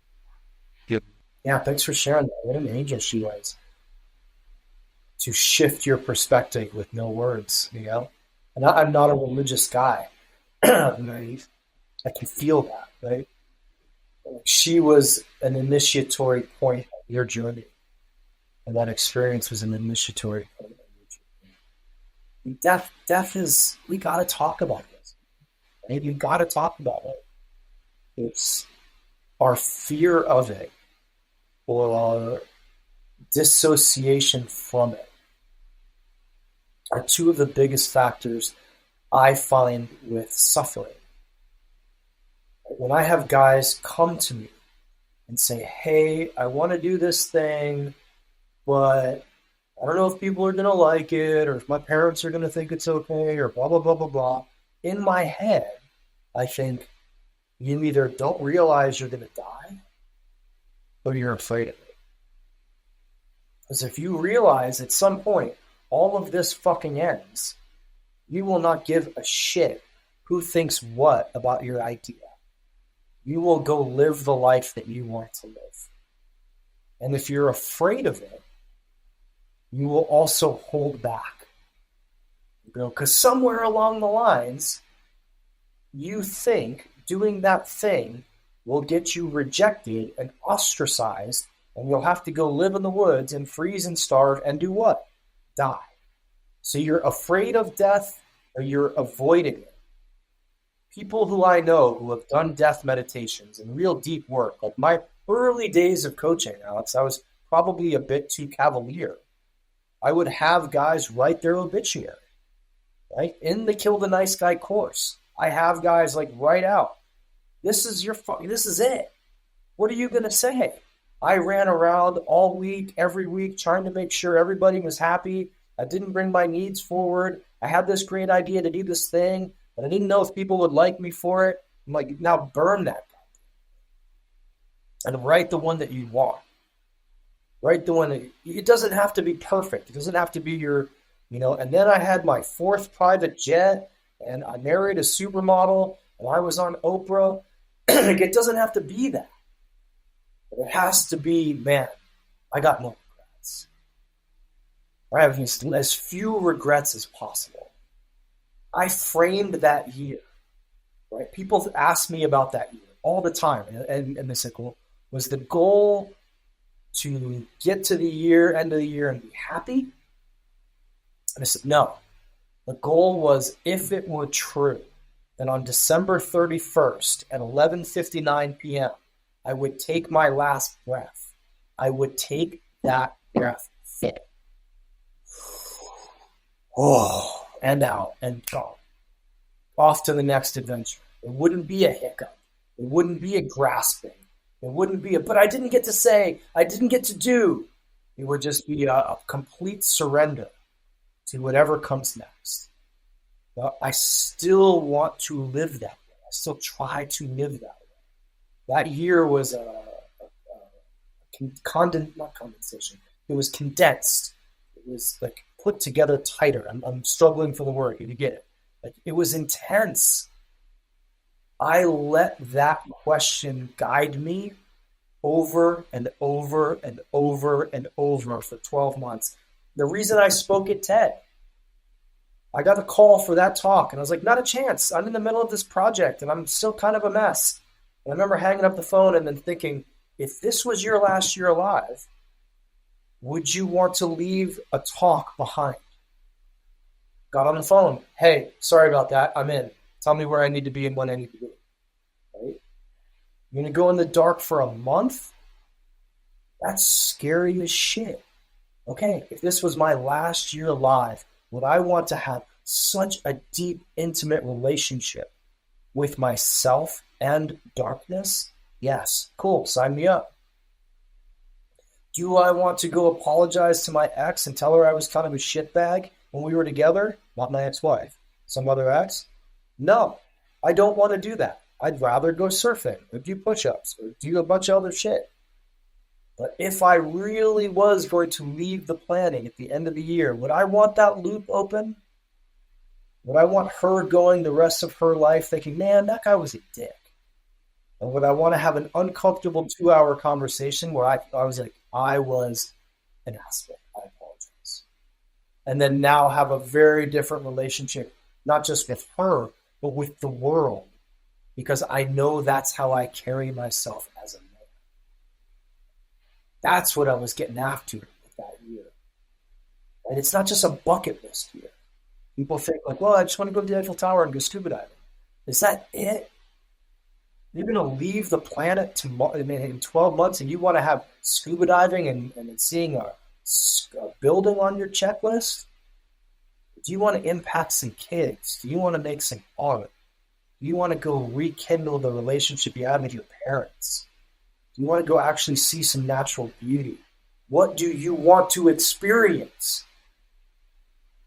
Yeah, thanks for sharing that. What an angel she was to shift your perspective with no words, And I'm not a religious guy. Right? I can feel that, right? She was an initiatory point of your journey. And that experience was an initiatory point of your journey. Death is, we got to talk about this. Right? You got to talk about it. It's our fear of it or our dissociation from it are two of the biggest factors I find with suffering. When I have guys come to me and say, hey, I want to do this thing, but I don't know if people are going to like it or if my parents are going to think it's okay or blah, blah, blah, blah, blah. In my head, I think you either don't realize you're going to die or you're afraid of it. Because if you realize at some point all of this fucking ends, you will not give a shit who thinks what about your idea. You will go live the life that you want to live. And if you're afraid of it, you will also hold back. Because somewhere along the lines, you think doing that thing will get you rejected and ostracized, and you'll have to go live in the woods and freeze and starve and do what? Die. So you're afraid of death or you're avoiding it. People who I know who have done death meditations and real deep work, like my early days of coaching, Alex, I was probably a bit too cavalier. I would have guys write their obituary, right? In the Kill the Nice Guy course, I have guys like write out, this is it. What are you going to say? I ran around all week, every week, trying to make sure everybody was happy. I didn't bring my needs forward. I had this great idea to do this thing, but I didn't know if people would like me for it. I'm like, now burn that. and write the one that you want. Write the one that, it doesn't have to be perfect. It doesn't have to be your, and then I had my 4th private jet, and I married a supermodel, and I was on Oprah. It doesn't have to be that. It has to be, man, I got no regrets. I have as few regrets as possible. I framed that year, right? People ask me about that year all the time. And they say, well, was the goal to get to the end of the year and be happy? And I said, no. The goal was, if it were true, then on December 31st at 11:59 p.m., I would take my last breath. I would take that breath in. Oh, and out and gone. Off to the next adventure. It wouldn't be a hiccup. It wouldn't be a grasping. It wouldn't be but I didn't get to say, I didn't get to do. It would just be a complete surrender to whatever comes next. But I still want to live that way. I still try to live that way. That year was not condensation. It was condensed. It was like put together tighter. I'm struggling for the word. You get it. Like, it was intense. I let that question guide me over and over and over and over for 12 months. The reason I spoke at TED, I got a call for that talk, and I was like, not a chance. I'm in the middle of this project, and I'm still kind of a mess. And I remember hanging up the phone and then thinking, if this was your last year alive, would you want to leave a talk behind? Got on the phone. Hey, sorry about that. I'm in. Tell me where I need to be and when I need to be. Right? You're going to go in the dark for a month? That's scary as shit. Okay, if this was my last year alive, would I want to have such a deep, intimate relationship with myself and darkness? Yes. Cool. Sign me up. Do I want to go apologize to my ex and tell her I was kind of a shitbag when we were together? Not my ex-wife. Some other ex? No. I don't want to do that. I'd rather go surfing or do push-ups or do a bunch of other shit. But if I really was going to leave the planet at the end of the year, would I want that loop open? Would I want her going the rest of her life thinking, man, that guy was a dick? And would I want to have an uncomfortable 2-hour conversation where I was like, I was an asshole. I apologize. And then now have a very different relationship, not just with her, but with the world. Because I know that's how I carry myself as a man. That's what I was getting after with that year. And it's not just a bucket list year. People think like, well, I just want to go to the Eiffel Tower and go scuba diving. Is that it? You're going to leave the planet in 12 months and you want to have scuba diving and seeing a building on your checklist? Do you want to impact some kids? Do you want to make some art? Do you want to go rekindle the relationship you had with your parents? Do you want to go actually see some natural beauty? What do you want to experience?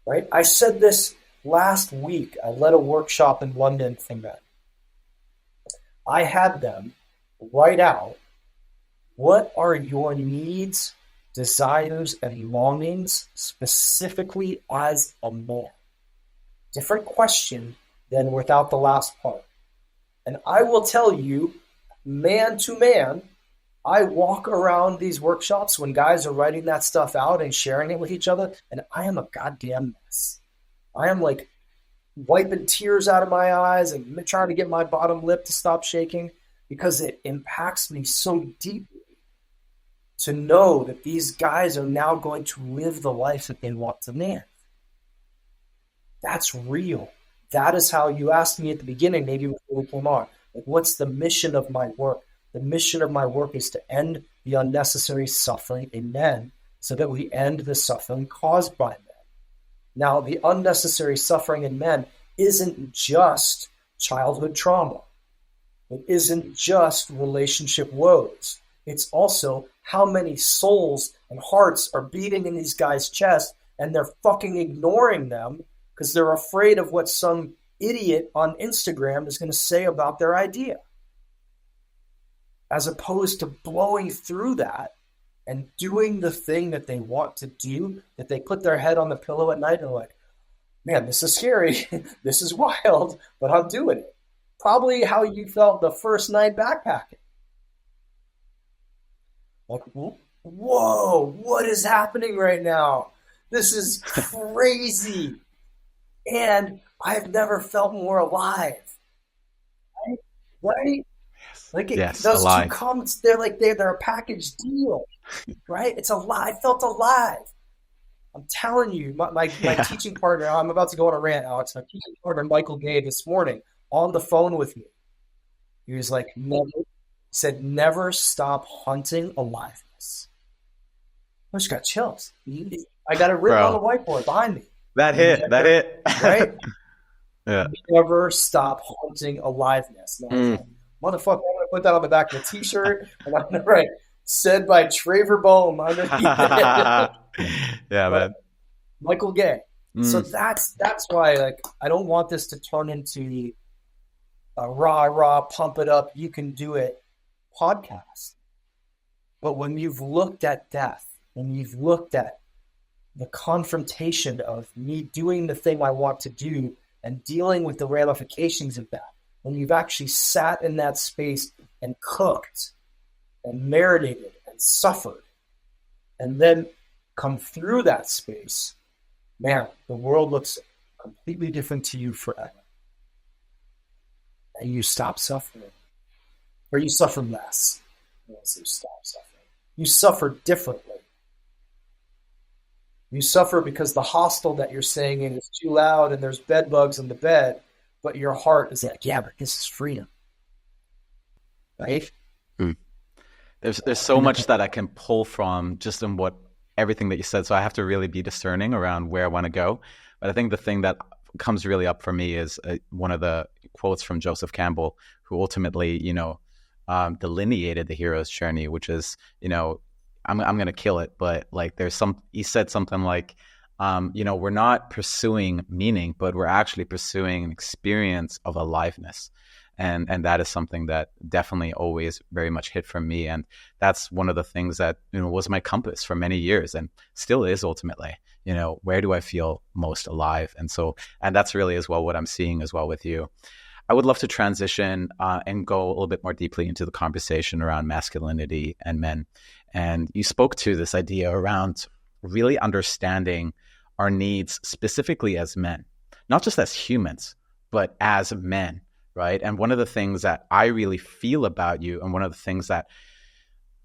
Right? I said this last week. I led a workshop in London for men. I had them write out, what are your needs, desires, and longings specifically as a man? Different question than without the last part. And I will tell you, man to man, I walk around these workshops when guys are writing that stuff out and sharing it with each other, and I am a goddamn mess. I am like wiping tears out of my eyes and trying to get my bottom lip to stop shaking because it impacts me so deeply to know that these guys are now going to live the life that they want to live. That's real. That is how you asked me at the beginning, maybe before we came on, like, what's the mission of my work? The mission of my work is to end the unnecessary suffering in men so that we end the suffering caused by men. Now, the unnecessary suffering in men isn't just childhood trauma. It isn't just relationship woes. It's also how many souls and hearts are beating in these guys' chests and they're fucking ignoring them because they're afraid of what some idiot on Instagram is going to say about their idea. as opposed to blowing through that and doing the thing that they want to do, that they put their head on the pillow at night and like, man, this is scary. This is wild, but I'm doing it. Probably how you felt the first night backpacking. Like, whoa, what is happening right now? This is crazy. And I've never felt more alive. Right? Like Yes, those two alive. comments, they're a package deal, right? It's alive. I felt alive. I'm telling you, my teaching partner, I'm about to go on a rant, Alex. My teaching partner, Michael Gay, this morning on the phone with me, he was like, never stop hunting aliveness. I just got chills. I got it written on the whiteboard behind me. That hit. Right? Yeah. Never stop hunting aliveness. And I was like, motherfucker, I'm going to put that on the back of a t-shirt and I'm going to write, said by Traver Boehm underneath it. Yeah, man. Michael Gay. So that's why, like, I don't want this to turn into a rah, pump it up, you can do it podcast. But when you've looked at death, when you've looked at the confrontation of me doing the thing I want to do and dealing with the ramifications of that, when you've actually sat in that space and cooked and marinated and suffered, and then come through that space, man, the world looks completely different to you forever. And you stop suffering. Or you suffer less. Once you stop suffering. You suffer differently. You suffer because the hostel that you're staying in is too loud and there's bed bugs in the bed, but your heart is like, yeah, but this is freedom. Right? There's so much that I can pull from just in everything that you said. So I have to really be discerning around where I want to go. But I think the thing that comes really up for me is one of the quotes from Joseph Campbell, who ultimately, delineated the hero's journey, which is, I'm going to kill it. But like he said something like, we're not pursuing meaning, but we're actually pursuing an experience of aliveness. And that is something that definitely always very much hit for me. And that's one of the things that, was my compass for many years and still is ultimately, where do I feel most alive? And that's really as well what I'm seeing as well with you. I would love to transition and go a little bit more deeply into the conversation around masculinity and men. And you spoke to this idea around really understanding our needs specifically as men, not just as humans, but as men. Right. And one of the things that I really feel about you, and one of the things that,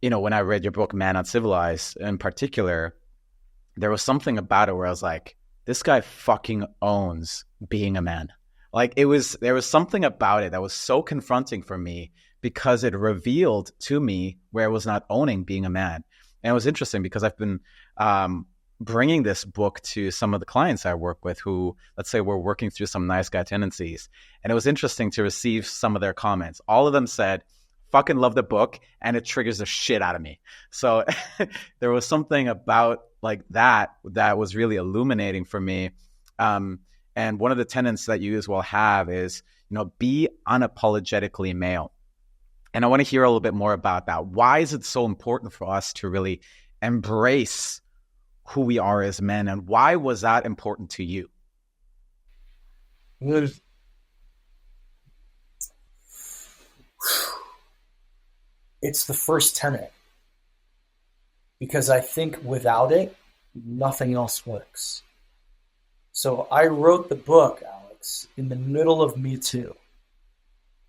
when I read your book, Man Uncivilized in particular, there was something about it where I was like, this guy fucking owns being a man. Like there was something about it that was so confronting for me because it revealed to me where I was not owning being a man. And it was interesting because I've been bringing this book to some of the clients I work with who, let's say, were working through some nice guy tendencies. And it was interesting to receive some of their comments. All of them said, fucking love the book, and it triggers the shit out of me. So there was something about like that was really illuminating for me. And one of the tenets that you as well have is, be unapologetically male. And I want to hear a little bit more about that. Why is it so important for us to really embrace who we are as men, and why was that important to you? It's the first tenet, because I think without it, nothing else works. So I wrote the book, Alex, in the middle of Me Too.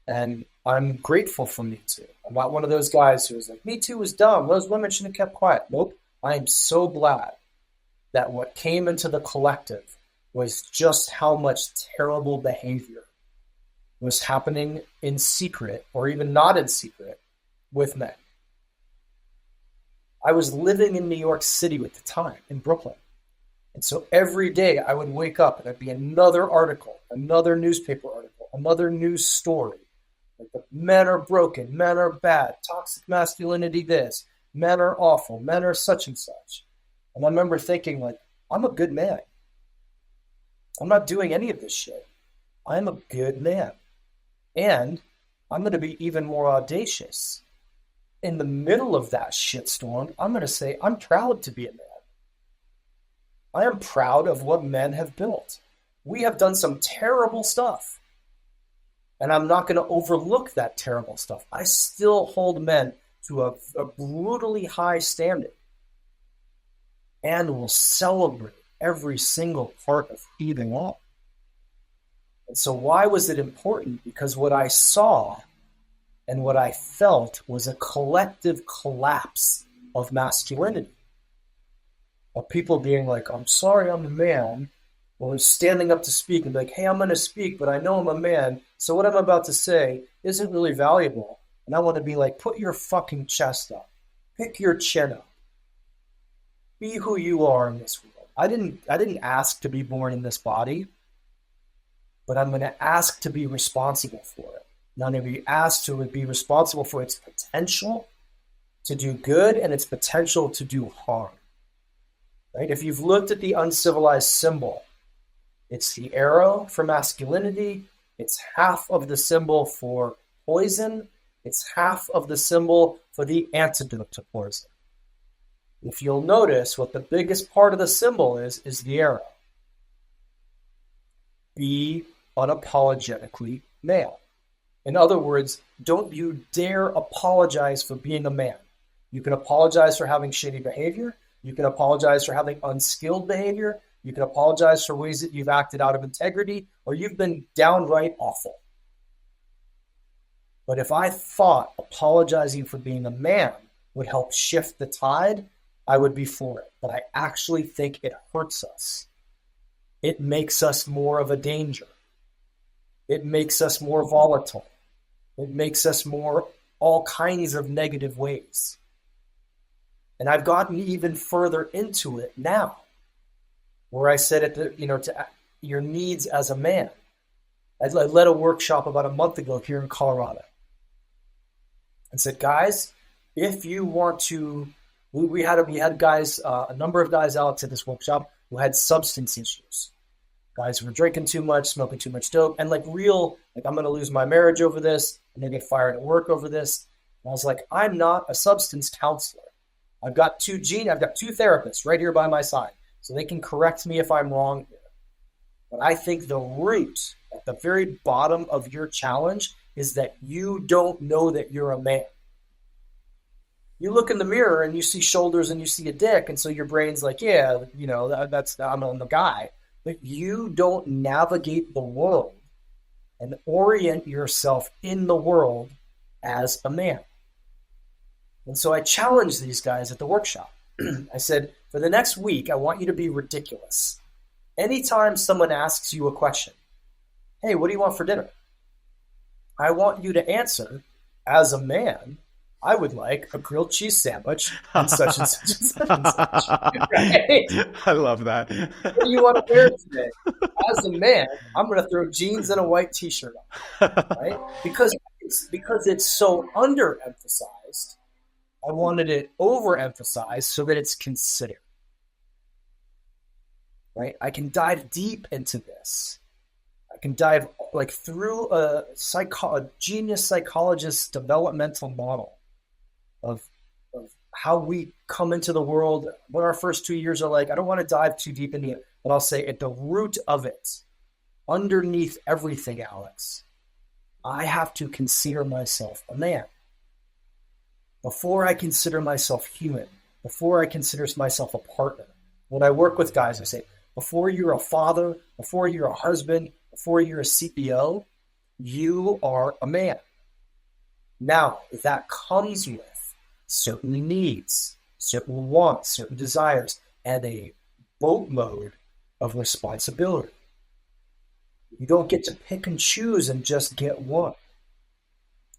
And I'm grateful for Me Too. I'm not one of those guys who was like, Me Too was dumb. Those women should have kept quiet. Nope. I am so glad that what came into the collective was just how much terrible behavior was happening in secret, or even not in secret, with men. I was living in New York City at the time, in Brooklyn. And so every day I would wake up and there'd be another article, another newspaper article, another news story. Like the men are broken, men are bad, toxic masculinity this, men are awful, men are such and such. And I remember thinking, like, I'm a good man. I'm not doing any of this shit. I'm a good man. And I'm going to be even more audacious. in the middle of that shitstorm, I'm going to say I'm proud to be a man. I am proud of what men have built. We have done some terrible stuff. And I'm not going to overlook that terrible stuff. I still hold men to a brutally high standard and will celebrate every single part of who they are. And so why was it important? Because what I saw and what I felt was a collective collapse of masculinity. Of people being like, I'm sorry, I'm a man. Or standing up to speak and be like, hey, I'm going to speak, but I know I'm a man. So what I'm about to say isn't really valuable. And I want to be like, put your fucking chest up. Pick your chin up. Be who you are in this world. I didn't ask to be born in this body, but I'm going to ask to be responsible for it. I'm going to be asked to be responsible for its potential to do good and its potential to do harm. Right? If you've looked at the uncivilized symbol, it's the arrow for masculinity. It's half of the symbol for poison. It's half of the symbol for the antidote to poison. If you'll notice, what the biggest part of the symbol is the arrow. Be unapologetically male. In other words, don't you dare apologize for being a man. You can apologize for having shitty behavior. You can apologize for having unskilled behavior. You can apologize for ways that you've acted out of integrity or you've been downright awful. But if I thought apologizing for being a man would help shift the tide, I would be for it. But I actually think it hurts us. It makes us more of a danger. It makes us more volatile. It makes us more all kinds of negative ways. And I've gotten even further into it now, where I said to your needs as a man. I led a workshop about a month ago here in Colorado and said, guys, if you want to, we had guys, a number of guys out to this workshop who had substance issues. Guys were drinking too much, smoking too much dope, and I'm going to lose my marriage over this. I'm going to get fired at work over this. And I was like, I'm not a substance counselor. I've got two therapists right here by my side, so they can correct me if I'm wrong here. But I think the root, at the very bottom of your challenge, is that you don't know that you're a man. You look in the mirror and you see shoulders and you see a dick, and so your brain's like, yeah, I'm the guy. But you don't navigate the world and orient yourself in the world as a man. And so I challenged these guys at the workshop. I said, for the next week, I want you to be ridiculous. Anytime someone asks you a question, hey, what do you want for dinner? I want you to answer, as a man, I would like a grilled cheese sandwich and such and such and such and such. Right? I love that. What do you want to wear today? As a man, I'm going to throw jeans and a white t-shirt on, right? Because it's so underemphasized, I wanted it overemphasized so that it's considered. Right? I can dive deep into this. I can dive through a genius psychologist's developmental model of how we come into the world, what our first 2 years are like. I don't want to dive too deep into it, but I'll say at the root of it, underneath everything, Alex, I have to consider myself a man. Before I consider myself human, before I consider myself a partner, when I work with guys, I say, before you're a father, before you're a husband, before you're a CPO, you are a man. Now, that comes with certain needs, certain wants, certain desires, and a boatload of responsibility. You don't get to pick and choose and just get one.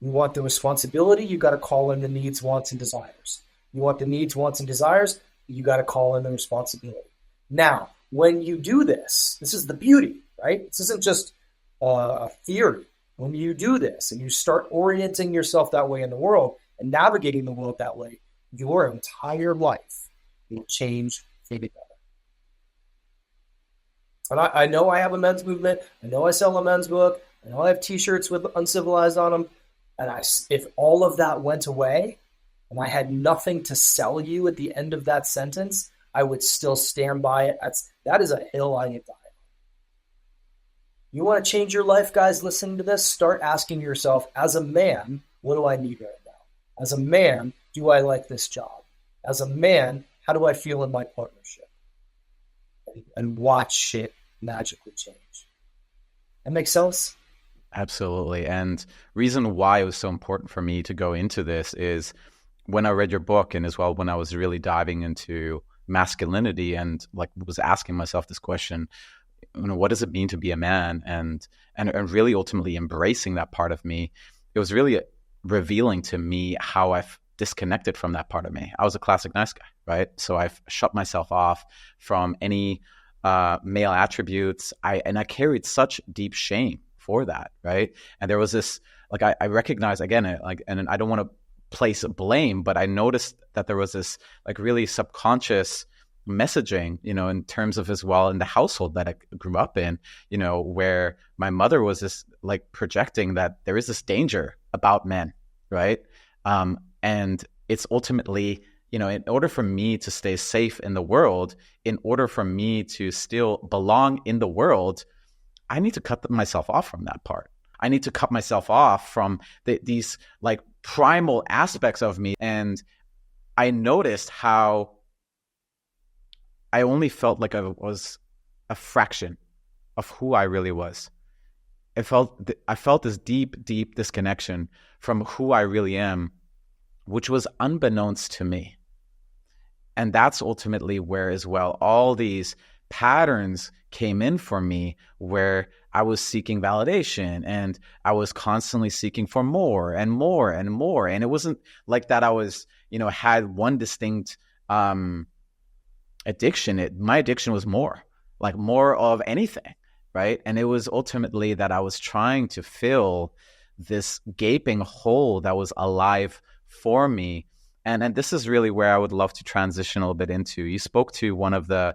You want the responsibility, you got to call in the needs, wants, and desires. You want the needs, wants, and desires, you got to call in the responsibility. Now, when you do this is the beauty, right? This isn't just a theory. When you do this and you start orienting yourself that way in the world and navigating the world that way, your entire life will change for the better. And I know I have a men's movement. I know I sell a men's book. I know I have t-shirts with Uncivilized on them. And if all of that went away, and I had nothing to sell you at the end of that sentence, I would still stand by it. That is a hill I would die on. You want to change your life, guys, listening to this? Start asking yourself, as a man, what do I need right now? As a man, do I like this job? As a man, how do I feel in my partnership? And watch it magically change. That makes sense? Absolutely. And reason why it was so important for me to go into this is when I read your book, and as well when I was really diving into masculinity and like was asking myself this question, what does it mean to be a man, and really ultimately embracing that part of me. It was really revealing to me how I've disconnected from that part of me. I was a classic nice guy, right? So I've shut myself off from any male attributes. I carried such deep shame for that, right? And there was this, like, I recognize again, like, and I don't want to place blame, but I noticed that there was this like really subconscious messaging, in terms of as well in the household that I grew up in, where my mother was this like projecting that there is this danger about men, right? And it's ultimately, in order for me to stay safe in the world, in order for me to still belong in the world, I need to cut myself off from that part. I need to cut myself off from these like primal aspects of me. And I noticed how I only felt like I was a fraction of who I really was. I felt this deep disconnection from who I really am, which was unbeknownst to me. And that's ultimately where as well all these patterns came in for me, where I was seeking validation and I was constantly seeking for more and more and more. And it wasn't like that I was, had one distinct addiction. My addiction was more of anything, right? And it was ultimately that I was trying to fill this gaping hole that was alive for me. And this is really where I would love to transition a little bit into. You spoke to one of the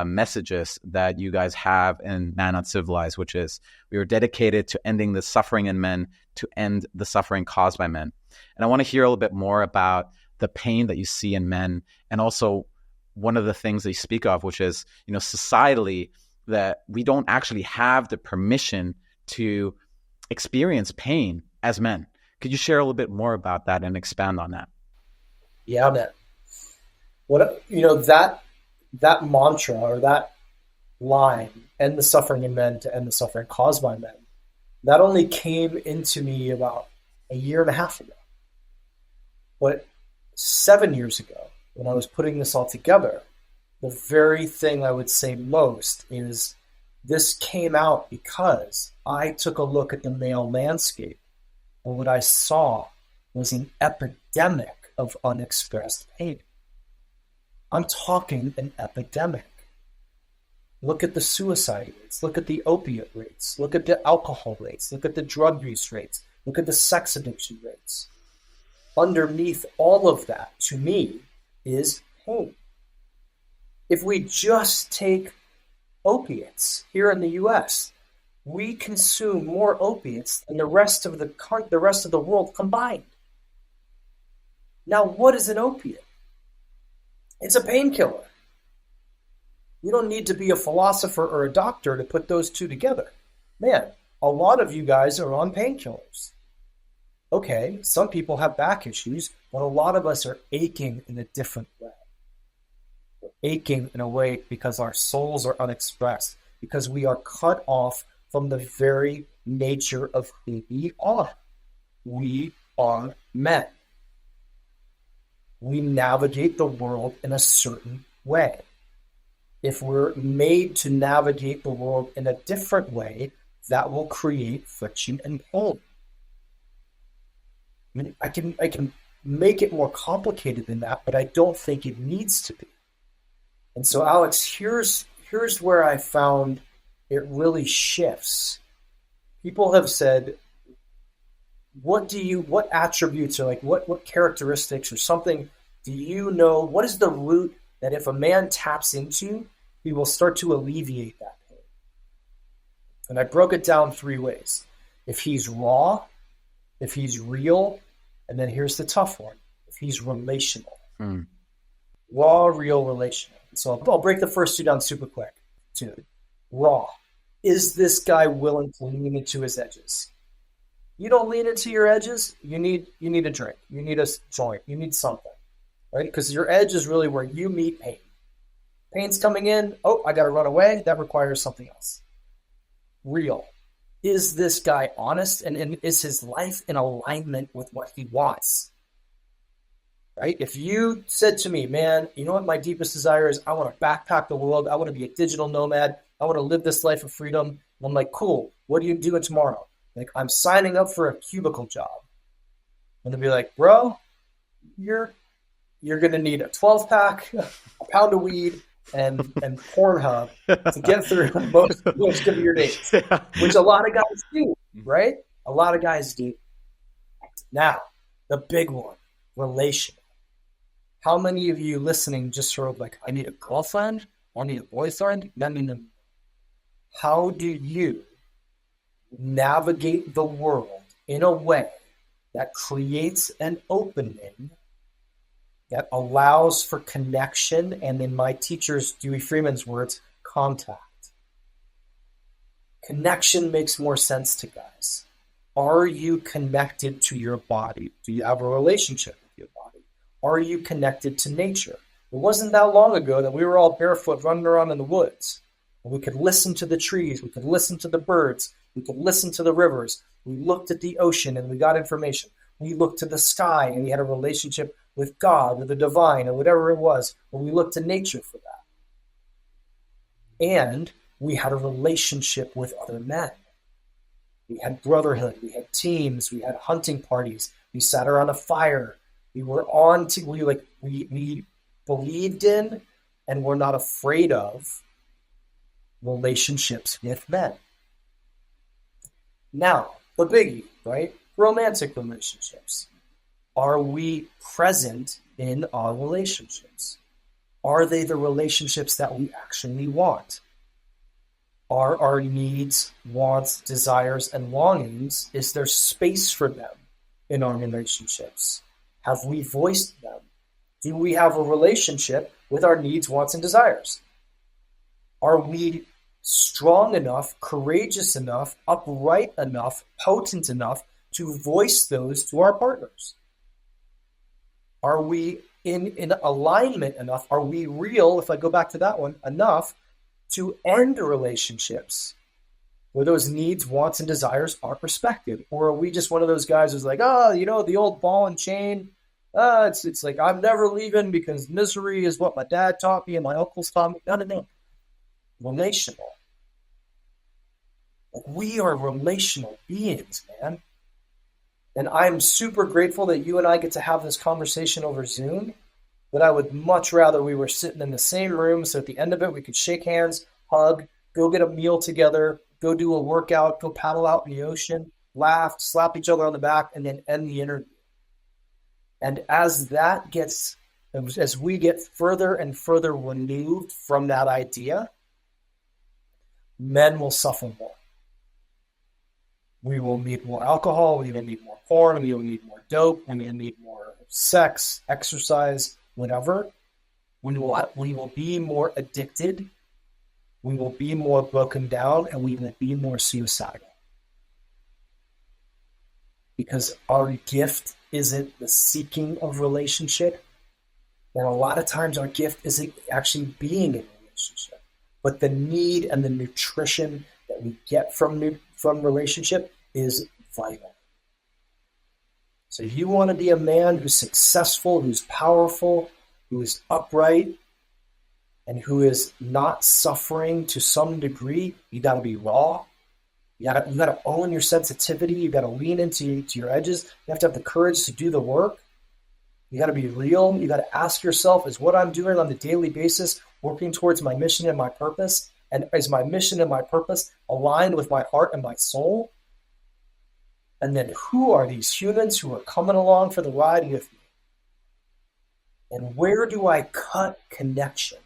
messages that you guys have in Man Uncivilized, which is we are dedicated to ending the suffering in men to end the suffering caused by men. And I want to hear a little bit more about the pain that you see in men, and also one of the things that you speak of, which is, societally, that we don't actually have the permission to experience pain as men. Could you share a little bit more about that and expand on that? Yeah, man. That mantra or that line, end the suffering in men to end the suffering caused by men, that only came into me about a year and a half ago. But 7 years ago, when I was putting this all together, the very thing I would say most is this came out because I took a look at the male landscape, and what I saw was an epidemic of unexpressed pain. I'm talking an epidemic. Look at the suicide rates, look at the opiate rates, look at the alcohol rates, look at the drug use rates, look at the sex addiction rates. Underneath all of that, to me, is pain. If we just take opiates here in the US, we consume more opiates than the rest of the world combined. Now, what is an opiate? It's a painkiller. You don't need to be a philosopher or a doctor to put those two together. Man, a lot of you guys are on painkillers. Okay, some people have back issues, but a lot of us are aching in a different way. We're aching in a way because our souls are unexpressed, because we are cut off from the very nature of who we are. We are men. We navigate the world in a certain way. If we're made to navigate the world in a different way, that will create friction and pain. I mean, I can make it more complicated than that, but I don't think it needs to be. And so, Alex, here's where I found it really shifts. People have said, what attributes or what characteristics or something do you know? What is the root that if a man taps into, he will start to alleviate that pain? And I broke it down 3 ways. If he's raw, if he's real, and then here's the tough one. If if he's relational. Mm. Raw, real, relational. So I'll break the first two down super quick. Too. Raw. Is this guy willing to lean into his edges? You don't lean into your edges, you need a drink. You need a joint. You need something. Right? Because your edge is really where you meet pain. Pain's coming in. Oh, I got to run away. That requires something else. Real. Is this guy honest? And is his life in alignment with what he wants? Right? If you said to me, man, you know what my deepest desire is? I want to backpack the world. I want to be a digital nomad. I want to live this life of freedom. And I'm like, cool. What are you doing tomorrow? Like, I'm signing up for a cubicle job. And they'll be like, bro, you're going to need a 12-pack, a pound of weed, and Pornhub to get through most of your days, which a lot of guys do, right? A lot of guys do. Now, the big one, relational. How many of you listening just sort of like, I need a girlfriend, I need a boyfriend? How do you navigate the world in a way that creates an opening that allows for connection, and in my teacher's, Dewey Freeman's words, contact? Connection makes more sense to guys. Are you connected to your body? Do you have a relationship with your body? Are you connected to nature? It wasn't that long ago that we were all barefoot running around in the woods. And we could listen to the trees. We could listen to the birds. We could listen to the rivers. We looked at the ocean and we got information. We looked to the sky and we had a relationship with God or the divine or whatever it was. But we looked to nature for that. And we had a relationship with other men. We had brotherhood. We had teams. We had hunting parties. We sat around a fire. We were on to, we believed in and were not afraid of relationships with men. Now, the biggie, right? Romantic relationships. Are we present in our relationships? Are they the relationships that we actually want? Are our needs, wants, desires, and longings, is there space for them in our relationships? Have we voiced them? Do we have a relationship with our needs, wants, and desires? Are we strong enough, courageous enough, upright enough, potent enough to voice those to our partners? Are we in alignment enough? Are we real, if I go back to that one, enough to end relationships where those needs, wants, and desires are respected? Or are we just one of those guys who's like, the old ball and chain, it's like, I'm never leaving because misery is what my dad taught me and my uncles taught me. No. Relational. We are relational beings, man. And I'm super grateful that you and I get to have this conversation over Zoom, but I would much rather we were sitting in the same room so at the end of it we could shake hands, hug, go get a meal together, go do a workout, go paddle out in the ocean, laugh, slap each other on the back, and then end the interview. And as we get further and further removed from that idea, men will suffer more. We will need more alcohol, we will need more porn, we will need more dope, we will need more sex, exercise, whatever. We will be more addicted, we will be more broken down, and we will be more suicidal. Because our gift isn't the seeking of relationship, and a lot of times our gift isn't actually being in a relationship, but the need and the nutrition that we get from relationship is vital. So if you want to be a man who's successful, who's powerful, who is upright, and who is not suffering to some degree, you got to be raw. You got to own your sensitivity. You got to lean into your edges. You have to have the courage to do the work. You got to be real. You got to ask yourself, is what I'm doing on a daily basis working towards my mission and my purpose? And is my mission and my purpose aligned with my heart and my soul? And then who are these humans who are coming along for the ride with me? And where do I cut connection?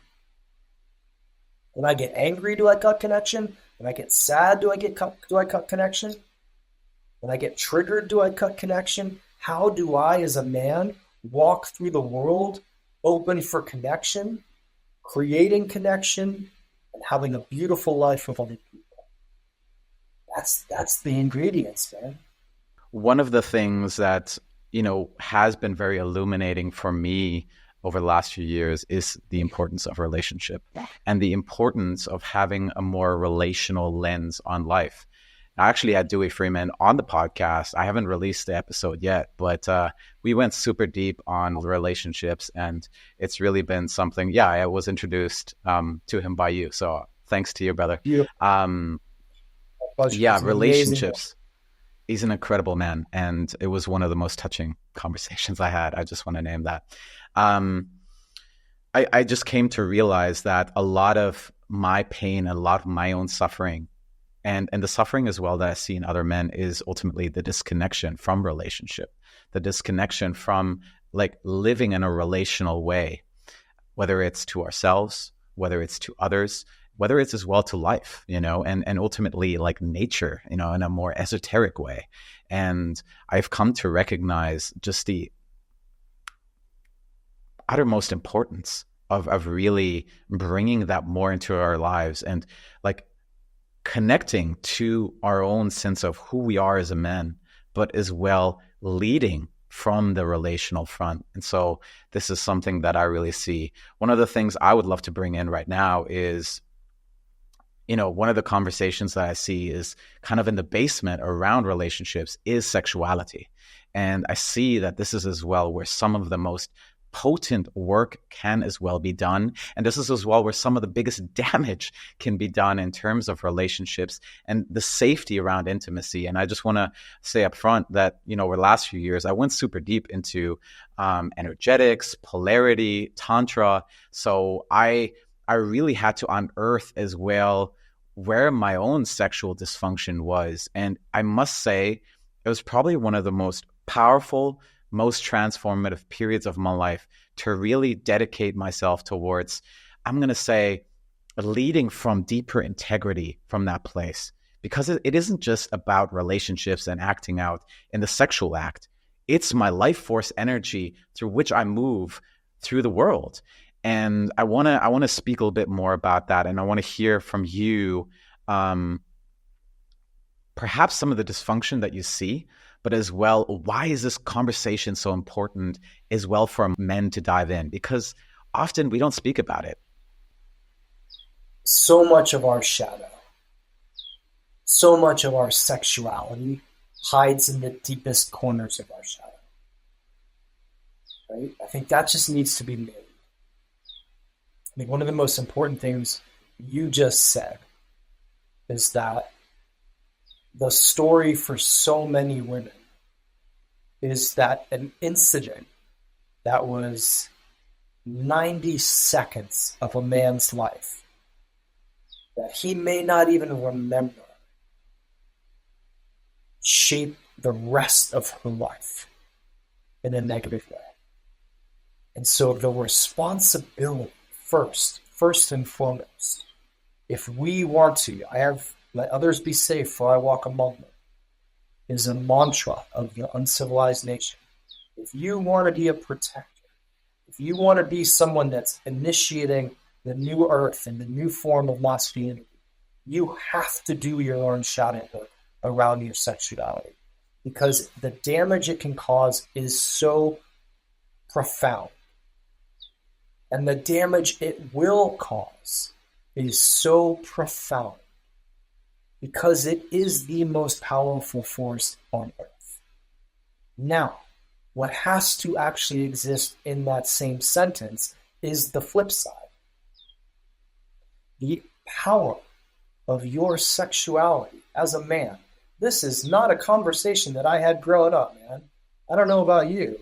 When I get angry, do I cut connection? When I get sad, do I cut connection? When I get triggered, do I cut connection? How do I, as a man, walk through the world open for connection, creating connection, and having a beautiful life with other people. That's the ingredients, man. One of the things that, has been very illuminating for me over the last few years is the importance of relationship and the importance of having a more relational lens on life. I actually had Dewey Freeman on the podcast. I haven't released the episode yet, but we went super deep on relationships, and it's really been something. Yeah, I was introduced to him by you, so thanks to you, brother. Yeah, relationships. He's an incredible man, and it was one of the most touching conversations I had. I just want to name that. I just came to realize that a lot of my pain, a lot of my own suffering, and the suffering as well that I see in other men is ultimately the disconnection from relationship, the disconnection from like living in a relational way, whether it's to ourselves, whether it's to others, whether it's as well to life, and ultimately like nature, in a more esoteric way. And I've come to recognize just the uttermost importance of really bringing that more into our lives and like connecting to our own sense of who we are as a man, but as well leading from the relational front. And so this is something that I really see. One of the things I would love to bring in right now is, one of the conversations that I see is kind of in the basement around relationships is sexuality. And I see that this is as well where some of the most potent work can as well be done. And this is as well where some of the biggest damage can be done in terms of relationships and the safety around intimacy. And I just want to say up front that, over the last few years, I went super deep into energetics, polarity, tantra. So I really had to unearth as well where my own sexual dysfunction was. And I must say, it was probably one of the most powerful, most transformative periods of my life to really dedicate myself towards, I'm going to say, leading from deeper integrity from that place. Because it isn't just about relationships and acting out in the sexual act. It's my life force energy through which I move through the world. And I want to speak a little bit more about that. And I want to hear from you, perhaps some of the dysfunction that you see, but as well, why is this conversation so important as well for men to dive in? Because often we don't speak about it. So much of our shadow, so much of our sexuality hides in the deepest corners of our shadow. Right? I think that just needs to be made. I think one of the most important things you just said is that the story for so many women is that an incident that was 90 seconds of a man's life that he may not even remember shaped the rest of her life in a negative way. And so the responsibility first and foremost, if we want to, let others be safe for I walk among them, is a mantra of the uncivilized nation. If you want to be a protector, if you want to be someone that's initiating the new earth and the new form of masculinity, you have to do your own shadow work around your sexuality, because the damage it can cause is so profound. And the damage it will cause is so profound because it is the most powerful force on earth. Now, what has to actually exist in that same sentence is the flip side. The power of your sexuality as a man. This is not a conversation that I had growing up, man. I don't know about you.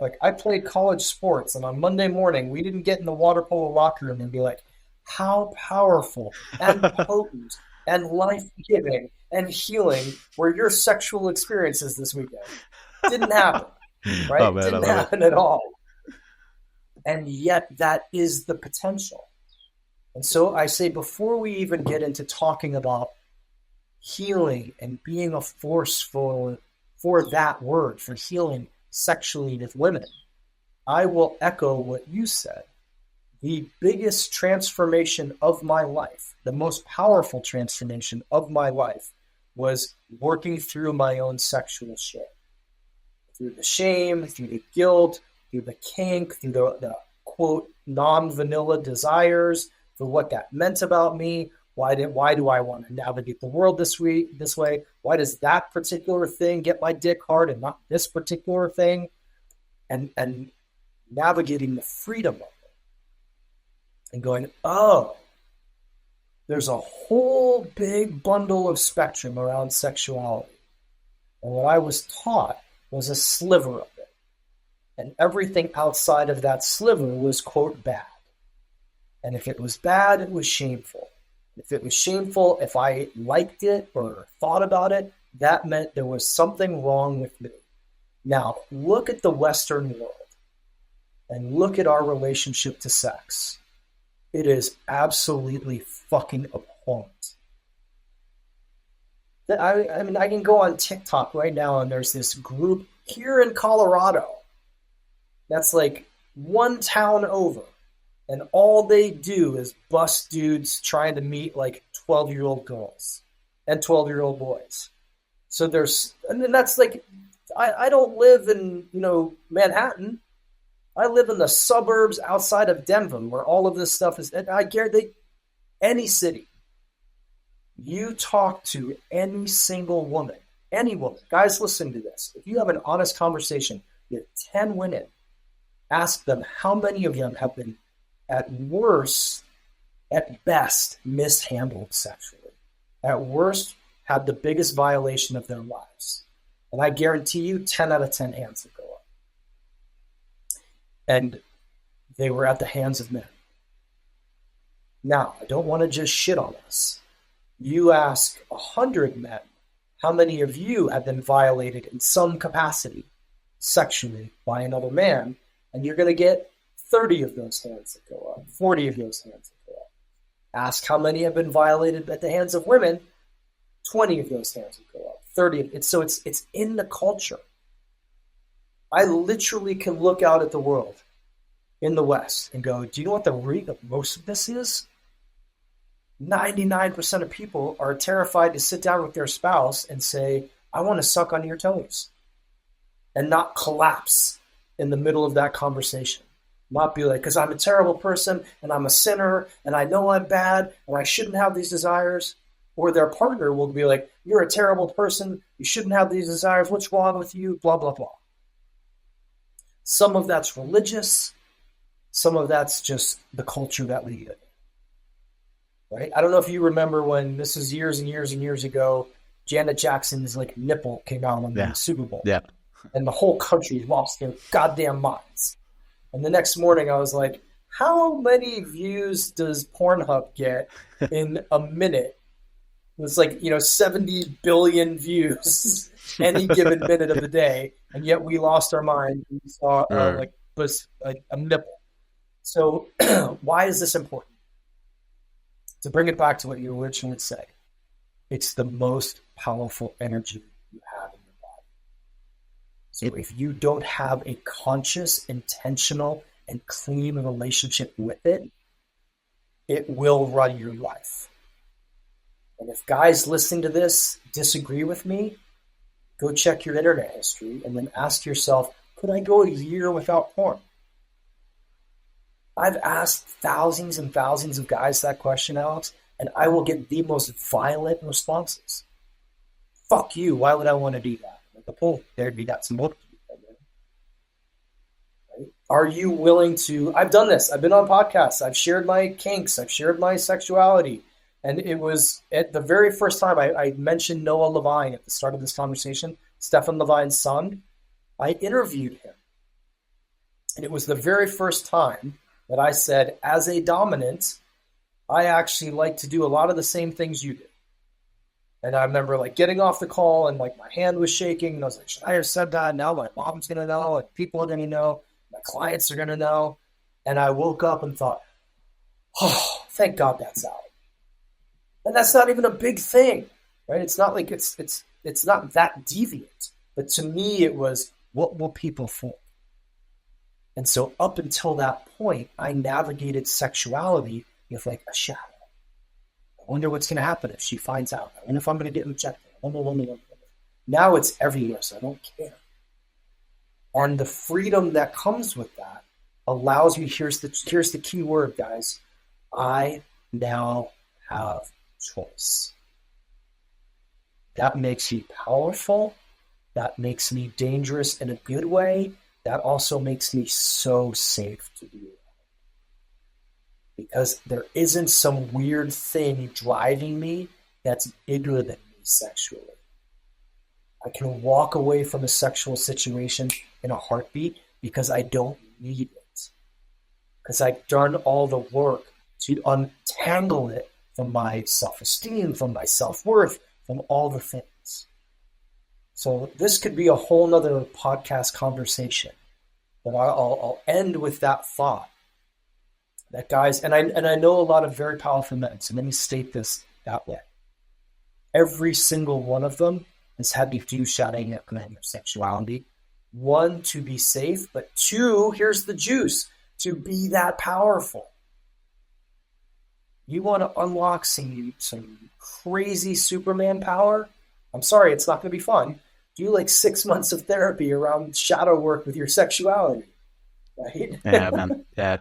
Like, I played college sports, and on Monday morning, we didn't get in the water polo locker room and be like, how powerful and potent and life-giving and healing were your sexual experiences this weekend. Didn't happen, right? Oh, man, Didn't happen at all. And yet that is the potential. And so I say, before we even get into talking about healing and being a force for that word, for healing sexually with women, I will echo what you said. The biggest transformation of my life, the most powerful transformation of my life, was working through my own sexual shame. Through the shame, through the guilt, through the kink, through the quote, non-vanilla desires, for what that meant about me. Why do I want to navigate the world this way? Why does that particular thing get my dick hard and not this particular thing? And navigating the freedom of it. And going, oh, there's a whole big bundle of spectrum around sexuality. And what I was taught was a sliver of it. And everything outside of that sliver was, quote, bad. And if it was bad, it was shameful. If it was shameful, if I liked it or thought about it, that meant there was something wrong with me. Now, look at the Western world and look at our relationship to sex. It is absolutely fucking abhorrent. I mean, I can go on TikTok right now and there's this group here in Colorado that's like one town over. And all they do is bust dudes trying to meet like 12-year-old girls and 12-year-old boys. So and then that's like, I don't live in, Manhattan. I live in the suburbs outside of Denver where all of this stuff is, and I guarantee any city, you talk to any single woman, any woman, guys listen to this. If you have an honest conversation with 10 women, ask them how many of them have been at worst, at best, mishandled sexually. At worst, had the biggest violation of their lives. And I guarantee you 10 out of 10 hands would go up. And they were at the hands of men. Now, I don't want to just shit on us. You ask 100 men, how many of you have been violated in some capacity sexually by another man? And you're going to get 30 of those hands that go up, 40 of those hands that go up. Ask how many have been violated at the hands of women, 20 of those hands would go up, 30. So it's in the culture. I literally can look out at the world in the West and go, do you know what the root of most of this is? 99% of people are terrified to sit down with their spouse and say, I want to suck on your toes, and not collapse in the middle of that conversation. Not be like, because I'm a terrible person and I'm a sinner and I know I'm bad and I shouldn't have these desires. Or their partner will be like, you're a terrible person, you shouldn't have these desires, what's wrong with you, blah, blah, blah. Some of that's religious, some of that's just the culture that we live in. Right? I don't know if you remember when, this is years and years and years ago, Janet Jackson's like nipple came out on the Super Bowl. Yeah. And the whole country lost their goddamn minds. And the next morning I was like, how many views does Pornhub get in a minute? It was like, 70 billion views any given minute of the day. And yet we lost our mind. We saw a nipple. So why is this important? To bring it back to what you originally said, it's the most powerful energy you have in your body. So if you don't have a conscious, intentional, and clean relationship with it, it will run your life. And if guys listening to this disagree with me, go check your internet history and then ask yourself, could I go a year without porn? I've asked thousands and thousands of guys that question, Alex, and I will get the most violent responses. Fuck you, why would I want to do that? Like the poll, there'd be that some more. Right? Are you willing to, I've done this, I've been on podcasts, I've shared my kinks, I've shared my sexuality. And it was at the very first time I mentioned Noah Levine at the start of this conversation, Stephen Levine's son. I interviewed him. And it was the very first time that I said, as a dominant, I actually like to do a lot of the same things you do. And I remember like getting off the call and like my hand was shaking. And I was like, should I have said that? Now my mom's going to know. Like people are going to know. My clients are going to know. And I woke up and thought, oh, thank God that's out. And that's not even a big thing, right? It's not like it's not that deviant. But to me, it was, what will people think? And so up until that point, I navigated sexuality with like a shadow. I wonder what's going to happen if she finds out. I wonder if I'm going to get rejected. Now it's everywhere, so I don't care. And the freedom that comes with that allows me, here's the key word, guys. I now have choice. That makes me powerful. That makes me dangerous in a good way. That also makes me so safe to be around. Because there isn't some weird thing driving me that's bigger than me sexually. I can walk away from a sexual situation in a heartbeat because I don't need it. Because I've done all the work to untangle it from my self-esteem, from my self-worth, from all the things. So this could be a whole nother podcast conversation. But I'll end with that thought. That guys, and I know a lot of very powerful men, so let me state this that way. Every single one of them has had to do shouting at their sexuality. One, to be safe, but two, here's the juice, to be that powerful. You want to unlock some crazy Superman power? I'm sorry, it's not going to be fun. Do like 6 months of therapy around shadow work with your sexuality, right? Yeah, man. Yeah.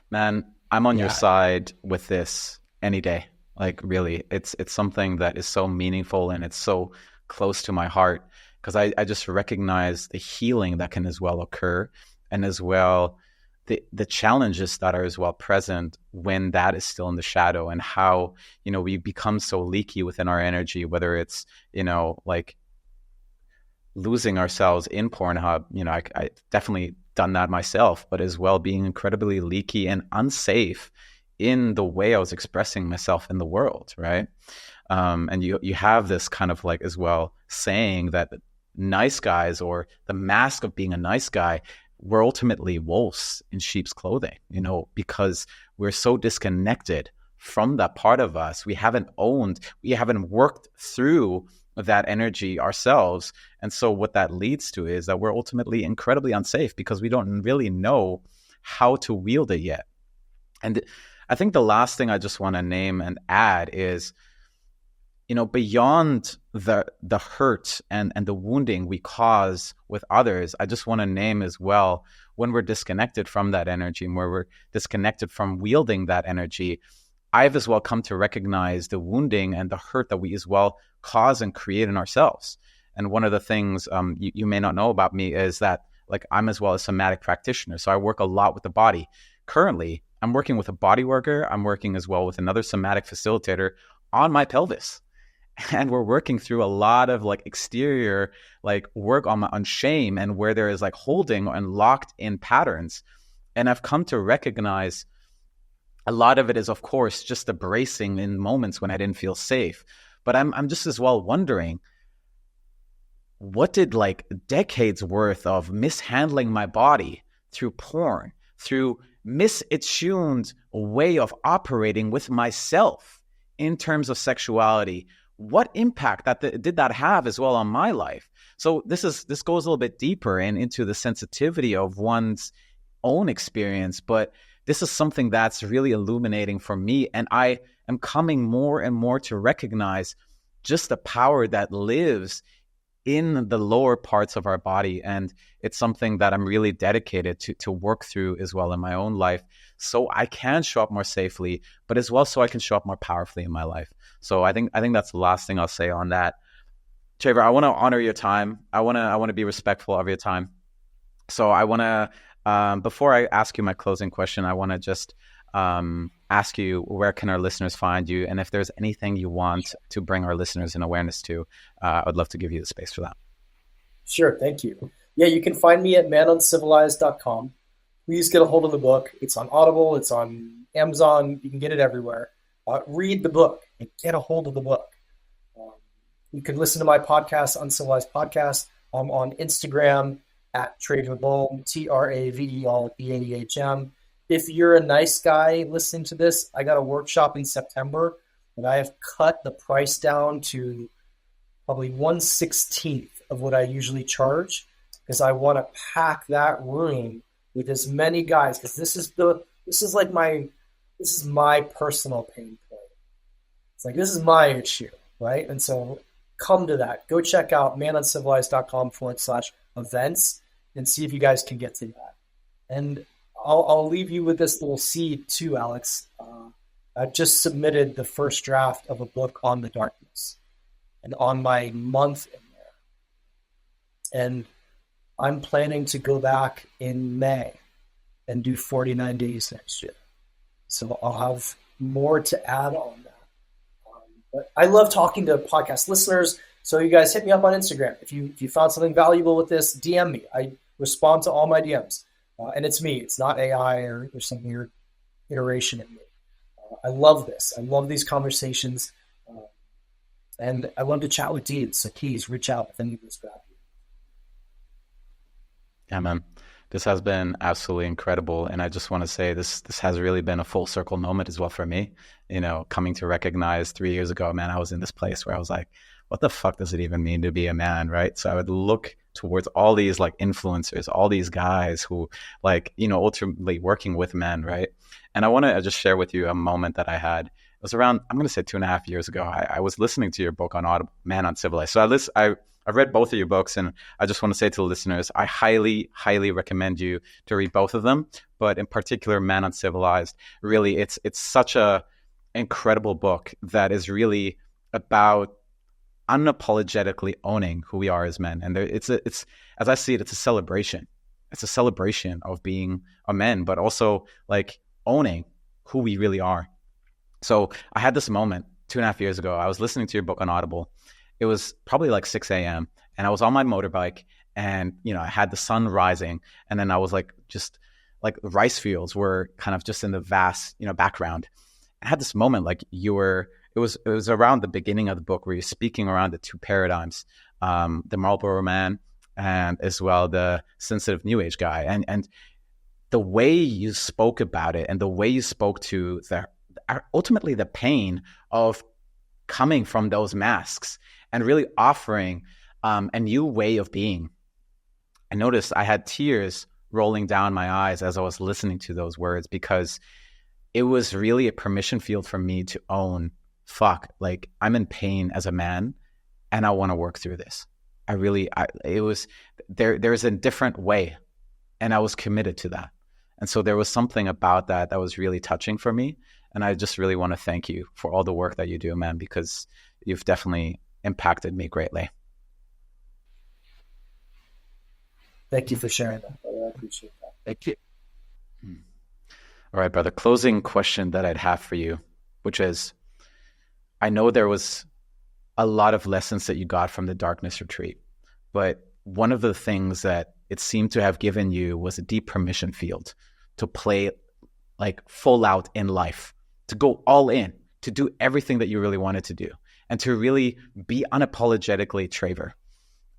Man, I'm on your side with this any day. Like really, it's something that is so meaningful and it's so close to my heart because I just recognize the healing that can as well occur and as well the challenges that are as well present when that is still in the shadow and how, we become so leaky within our energy, whether it's, like losing ourselves in Pornhub. I definitely done that myself, but as well being incredibly leaky and unsafe in the way I was expressing myself in the world, right? And you have this kind of like as well saying that nice guys or the mask of being a nice guy, we're ultimately wolves in sheep's clothing, because we're so disconnected from that part of us. We haven't worked through that energy ourselves. And so what that leads to is that we're ultimately incredibly unsafe because we don't really know how to wield it yet. And I think the last thing I just want to name and add is, beyond the hurt and the wounding we cause with others, I just want to name as well when we're disconnected from that energy and where we're disconnected from wielding that energy, I've as well come to recognize the wounding and the hurt that we as well cause and create in ourselves. And one of the things you may not know about me is that like I'm as well a somatic practitioner. So I work a lot with the body. Currently, I'm working with a body worker. I'm working as well with another somatic facilitator on my pelvis. And we're working through a lot of like exterior like work on shame and where there is like holding and locked in patterns. And I've come to recognize a lot of it is, of course, just the bracing in moments when I didn't feel safe. But I'm just as well wondering, what did like decades worth of mishandling my body through porn, through misattuned way of operating with myself in terms of sexuality, what impact did that have as well on my life? So this goes a little bit deeper and into the sensitivity of one's own experience, but this is something that's really illuminating for me. And I am coming more and more to recognize just the power that lives in the lower parts of our body. And it's something that I'm really dedicated to work through as well in my own life so I can show up more safely, but as well so I can show up more powerfully in my life. So I think that's the last thing I'll say on that. Traver, I want to honor your time. I want to be respectful of your time. So I want to, before I ask you my closing question, I want to just ask you, where can our listeners find you? And if there's anything you want to bring our listeners in awareness to, I'd love to give you the space for that. Sure. Thank you. Yeah, you can find me at manuncivilized.com. Please get a hold of the book. It's on Audible. It's on Amazon. You can get it everywhere. Read the book and get a hold of the book. You can listen to my podcast, Uncivilized Podcast. I'm on Instagram at Traver Boehm, TraverBeahm. If you're a nice guy listening to this, I got a workshop in September, and I have cut the price down to probably 1/16 of what I usually charge, because I want to pack that room with as many guys, because this is my personal pain point. It's like, this is my issue, right? And so come to that. Go check out manuncivilized.com/events and see if you guys can get to that. And I'll leave you with this little seed too, Alex. I've just submitted the first draft of a book on the darkness, and on my month in there. And I'm planning to go back in May and do 49 days next year. So I'll have more to add on that. But I love talking to podcast listeners. So you guys hit me up on Instagram. If you found something valuable with this, DM me. I respond to all my DMs. And it's me. It's not AI or there's some weird iteration in me. I love this. I love these conversations. And I love to chat with Deeds. So please reach out if any of this grab you. Yeah, man. This has been absolutely incredible. And I just want to say this has really been a full circle moment as well for me. You know, coming to recognize 3 years ago, man, I was in this place where I was like, what the fuck does it even mean to be a man, right? So I would look towards all these like influencers, all these guys who like, you know, ultimately working with men, right? And I want to just share with you a moment that I had. It was around, I'm going to say 2.5 years ago. I was listening to your book on Audible, Man Uncivilized. So I read both of your books, and I just want to say to the listeners, I highly, highly recommend you to read both of them. But in particular, Man Uncivilized, really, it's such a incredible book that is really about unapologetically owning who we are as men. And it's as I see it, it's a celebration. It's a celebration of being a man, but also like owning who we really are. So I had this moment 2.5 years ago. I was listening to your book on Audible. It was probably like 6 a.m. and I was on my motorbike, and, you know, I had the sun rising, and then I was like, just like rice fields were kind of just in the vast, you know, background. I had this moment like it was around the beginning of the book where you're speaking around the two paradigms, the Marlboro man and as well the sensitive new age guy. And the way you spoke about it and the way you spoke to ultimately the pain of coming from those masks and really offering a new way of being. I noticed I had tears rolling down my eyes as I was listening to those words, because it was really a permission field for me to own, fuck, like I'm in pain as a man and I want to work through this. There's a different way, and I was committed to that. And so there was something about that was really touching for me. And I just really want to thank you for all the work that you do, man, because you've definitely impacted me greatly. Thank you for sharing that. I appreciate that. Thank you. All right, brother. Closing question that I'd have for you, which is, I know there was a lot of lessons that you got from the darkness retreat, but one of the things that it seemed to have given you was a deep permission field to play like full out in life, to go all in, to do everything that you really wanted to do, and to really be unapologetically Traver.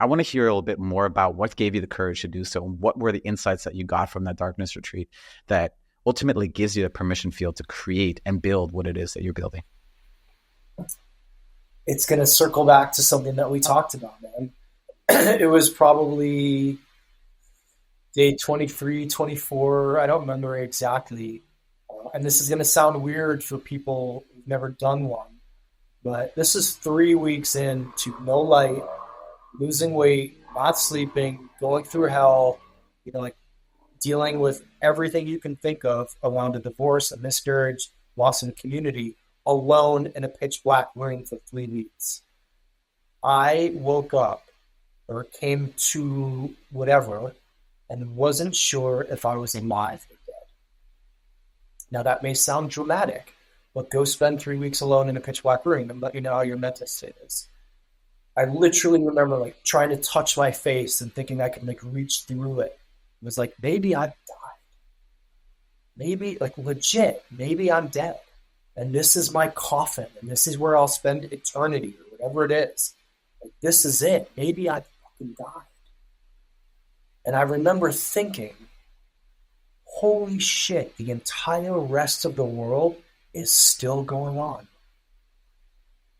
I want to hear a little bit more about what gave you the courage to do so, and what were the insights that you got from that darkness retreat that ultimately gives you the permission field to create and build what it is that you're building. It's going to circle back to something that we talked about, man. It was probably day 23, 24. I don't remember exactly. And this is going to sound weird for people who've never done one, but this is 3 weeks into no light, losing weight, not sleeping, going through hell, you know, like dealing with everything you can think of around a divorce, a miscarriage, loss in the community, alone in a pitch black room for 3 weeks. I woke up or came to whatever and wasn't sure if I was alive or dead. Now that may sound dramatic, but go spend 3 weeks alone in a pitch black room and let you know how your mental state is. I literally remember like trying to touch my face and thinking I could like reach through it. It was like, maybe I've died. Maybe, like legit, maybe I'm dead. And this is my coffin, and this is where I'll spend eternity, or whatever it is. Like, this is it. Maybe I fucking died. And I remember thinking, holy shit, the entire rest of the world is still going on.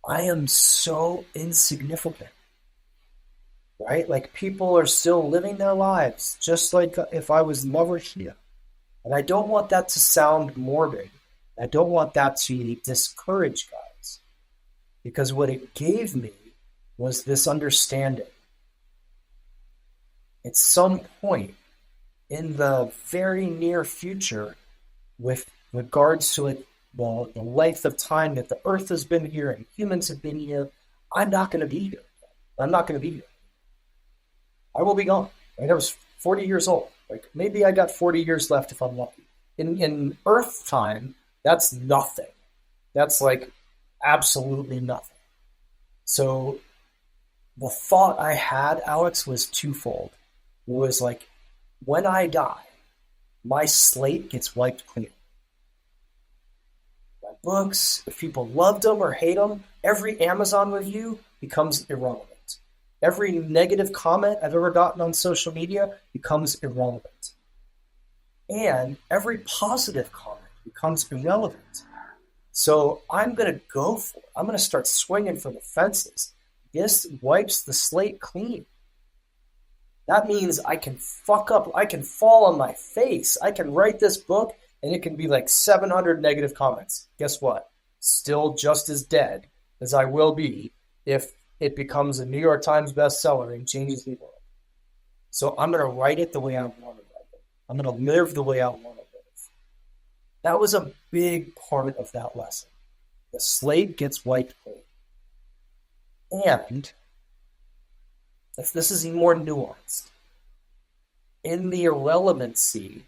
I am so insignificant. right? Like people are still living their lives just like if I was never here. And I don't want that to sound morbid. I don't want that to discourage guys, because what it gave me was this understanding. At some point in the very near future, with regards to it, well, the length of time that the earth has been here and humans have been here, I'm not going to be here. I'm not going to be here. I will be gone. Right? I was 40 years old. Like maybe I got 40 years left if I'm lucky. In Earth time, that's nothing. That's like absolutely nothing. So the thought I had, Alex, was twofold. It was like, when I die, my slate gets wiped clean. My books, if people loved them or hate them, every Amazon review becomes irrelevant. Every negative comment I've ever gotten on social media becomes irrelevant. And every positive comment becomes irrelevant. So I'm going to go for it. I'm going to start swinging for the fences. This wipes the slate clean. That means I can fuck up. I can fall on my face. I can write this book and it can be like 700 negative comments. Guess what? Still just as dead as I will be if it becomes a New York Times bestseller and changes the world. So I'm going to write it the way I want to write it. I'm going to live the way I want to live. That was a big part of that lesson. The slate gets wiped clean. And if this is more nuanced, in the irrelevancy,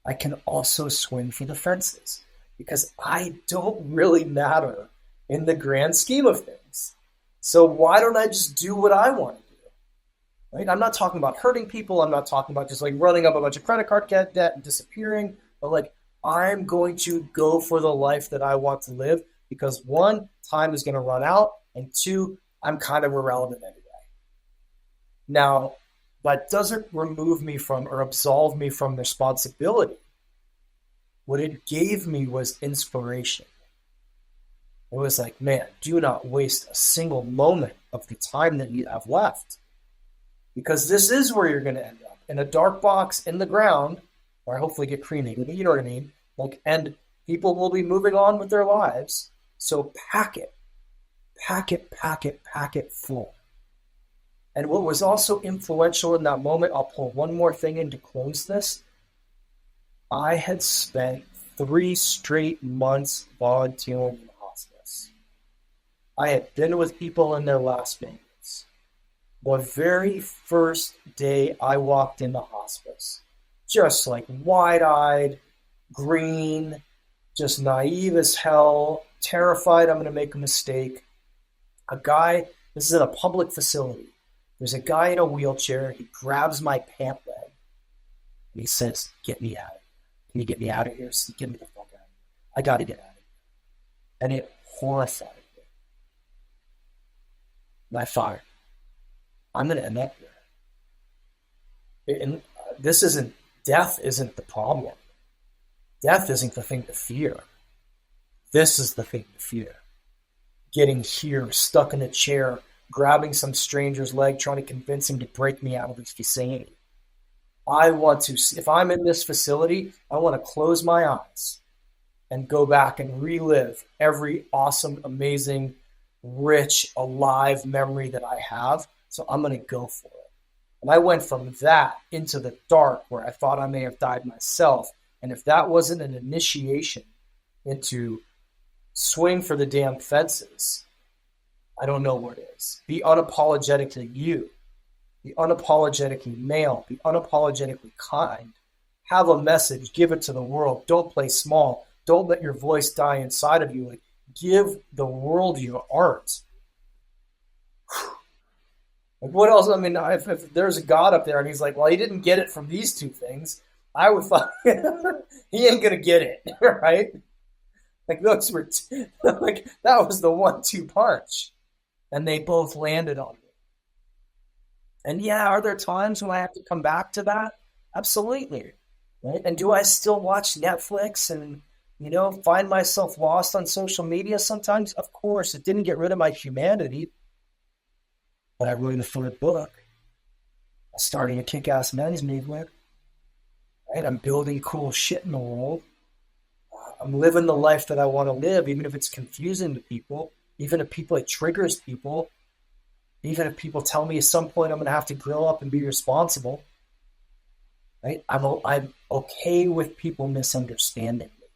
I can also swing for the fences because I don't really matter in the grand scheme of things. So why don't I just do what I want to do? Right? I'm not talking about hurting people. I'm not talking about just like running up a bunch of credit card debt and disappearing. But like, I'm going to go for the life that I want to live because one, time is going to run out, and two, I'm kind of irrelevant anyway. Now, that doesn't remove me from or absolve me from responsibility. What it gave me was inspiration. It was like, man, do not waste a single moment of the time that you have left. Because this is where you're going to end up, in a dark box in the ground, or hopefully get cremated, you know what I mean? Like, and people will be moving on with their lives. So pack it full. And what was also influential in that moment, I'll pull one more thing in to close this. I had spent 3 straight months volunteering in hospice. I had been with people in their last minutes. The very first day I walked into hospice, just like wide-eyed, green, just naive as hell, terrified I'm going to make a mistake. A guy, this is in a public facility. There's a guy in a wheelchair. He grabs my pant leg. And he says, get me out of here. Can you get me out of here? Get me the fuck out of here. I got to get out of here. And it horrified me. And I thought, I'm going to end up here. And death isn't the problem. Death isn't the thing to fear. This is the thing to fear. Getting here, stuck in a chair, grabbing some stranger's leg, trying to convince him to break me out of this vicinity. I want to, if I'm in this facility, I want to close my eyes and go back and relive every awesome, amazing, rich, alive memory that I have. So I'm going to go for it. And I went from that into the dark where I thought I may have died myself. And if that wasn't an initiation into swing for the damn fences, I don't know what it is. Be unapologetically you. Be unapologetically male. Be unapologetically kind. Have a message. Give it to the world. Don't play small. Don't let your voice die inside of you. Like, give the world your art. Like, what else? I mean, if there's a God up there and he's like, well, he didn't get it from these two things, I would thought he ain't gonna get it, right? Like those were like that was the 1-2 punch, and they both landed on me. And yeah, are there times when I have to come back to that? Absolutely, right? And do I still watch Netflix and find myself lost on social media sometimes? Of course, it didn't get rid of my humanity, but I wrote a third book. I'm starting a kick-ass men's movement. Right? I'm building cool shit in the world. I'm living the life that I want to live, even if it's confusing to people, even if it triggers people, even if people tell me at some point I'm going to have to grow up and be responsible. Right? I'm okay with people misunderstanding me.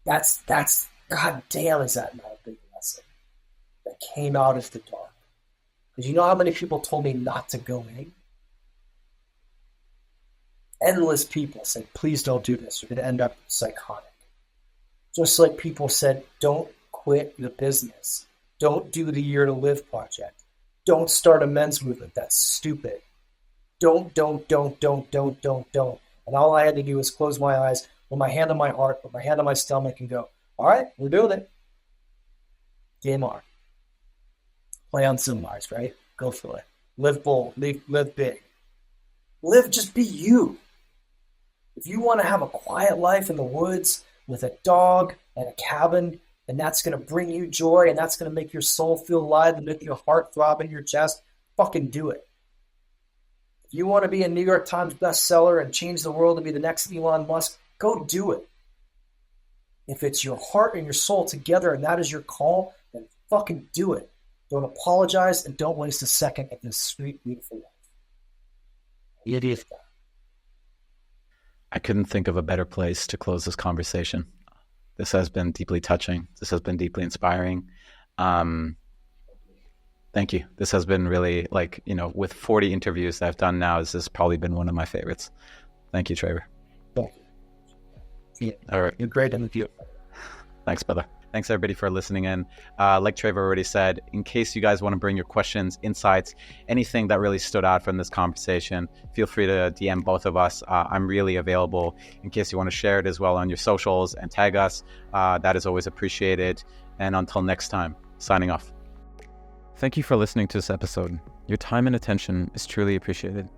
That's God damn, is that not a big lesson that came out of the dark? Because you know how many people told me not to go in? Endless people said, please don't do this. You're going to end up psychotic. Just like people said, don't quit your business. Don't do the Year to Live project. Don't start a men's movement. That's stupid. Don't. And all I had to do was close my eyes, put my hand on my heart, put my hand on my stomach, and go, all right, we're doing it. Game on. Play Uncivilized, right? Go for it. Live bold. Live big. Just be you. If you want to have a quiet life in the woods with a dog and a cabin, and that's going to bring you joy, and that's going to make your soul feel alive and make your heart throb in your chest, fucking do it. If you want to be a New York Times bestseller and change the world and be the next Elon Musk, go do it. If it's your heart and your soul together and that is your call, then fucking do it. Don't apologize and don't waste a second at this sweet, beautiful life. Idiot. I couldn't think of a better place to close this conversation. This has been deeply touching. This has been deeply inspiring. Thank you. This has been really, with 40 interviews that I've done now, this has probably been one of my favorites. Thank you, Traver. Thank you. Yeah. All right. You're great interview. Thanks, brother. Thanks, everybody, for listening in. Like Traver already said, in case you guys want to bring your questions, insights, anything that really stood out from this conversation, feel free to DM both of us. I'm really available in case you want to share it as well on your socials and tag us. That is always appreciated. And until next time, signing off. Thank you for listening to this episode. Your time and attention is truly appreciated.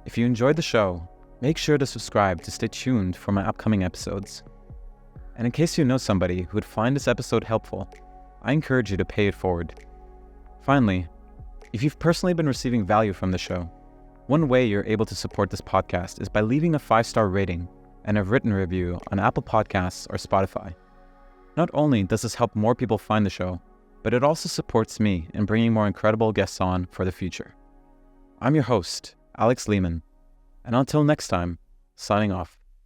If you enjoyed the show, make sure to subscribe to stay tuned for my upcoming episodes. And in case you know somebody who would find this episode helpful, I encourage you to pay it forward. Finally, if you've personally been receiving value from the show, one way you're able to support this podcast is by leaving a 5-star rating and a written review on Apple Podcasts or Spotify. Not only does this help more people find the show, but it also supports me in bringing more incredible guests on for the future. I'm your host, Alex Lehman, and until next time, signing off.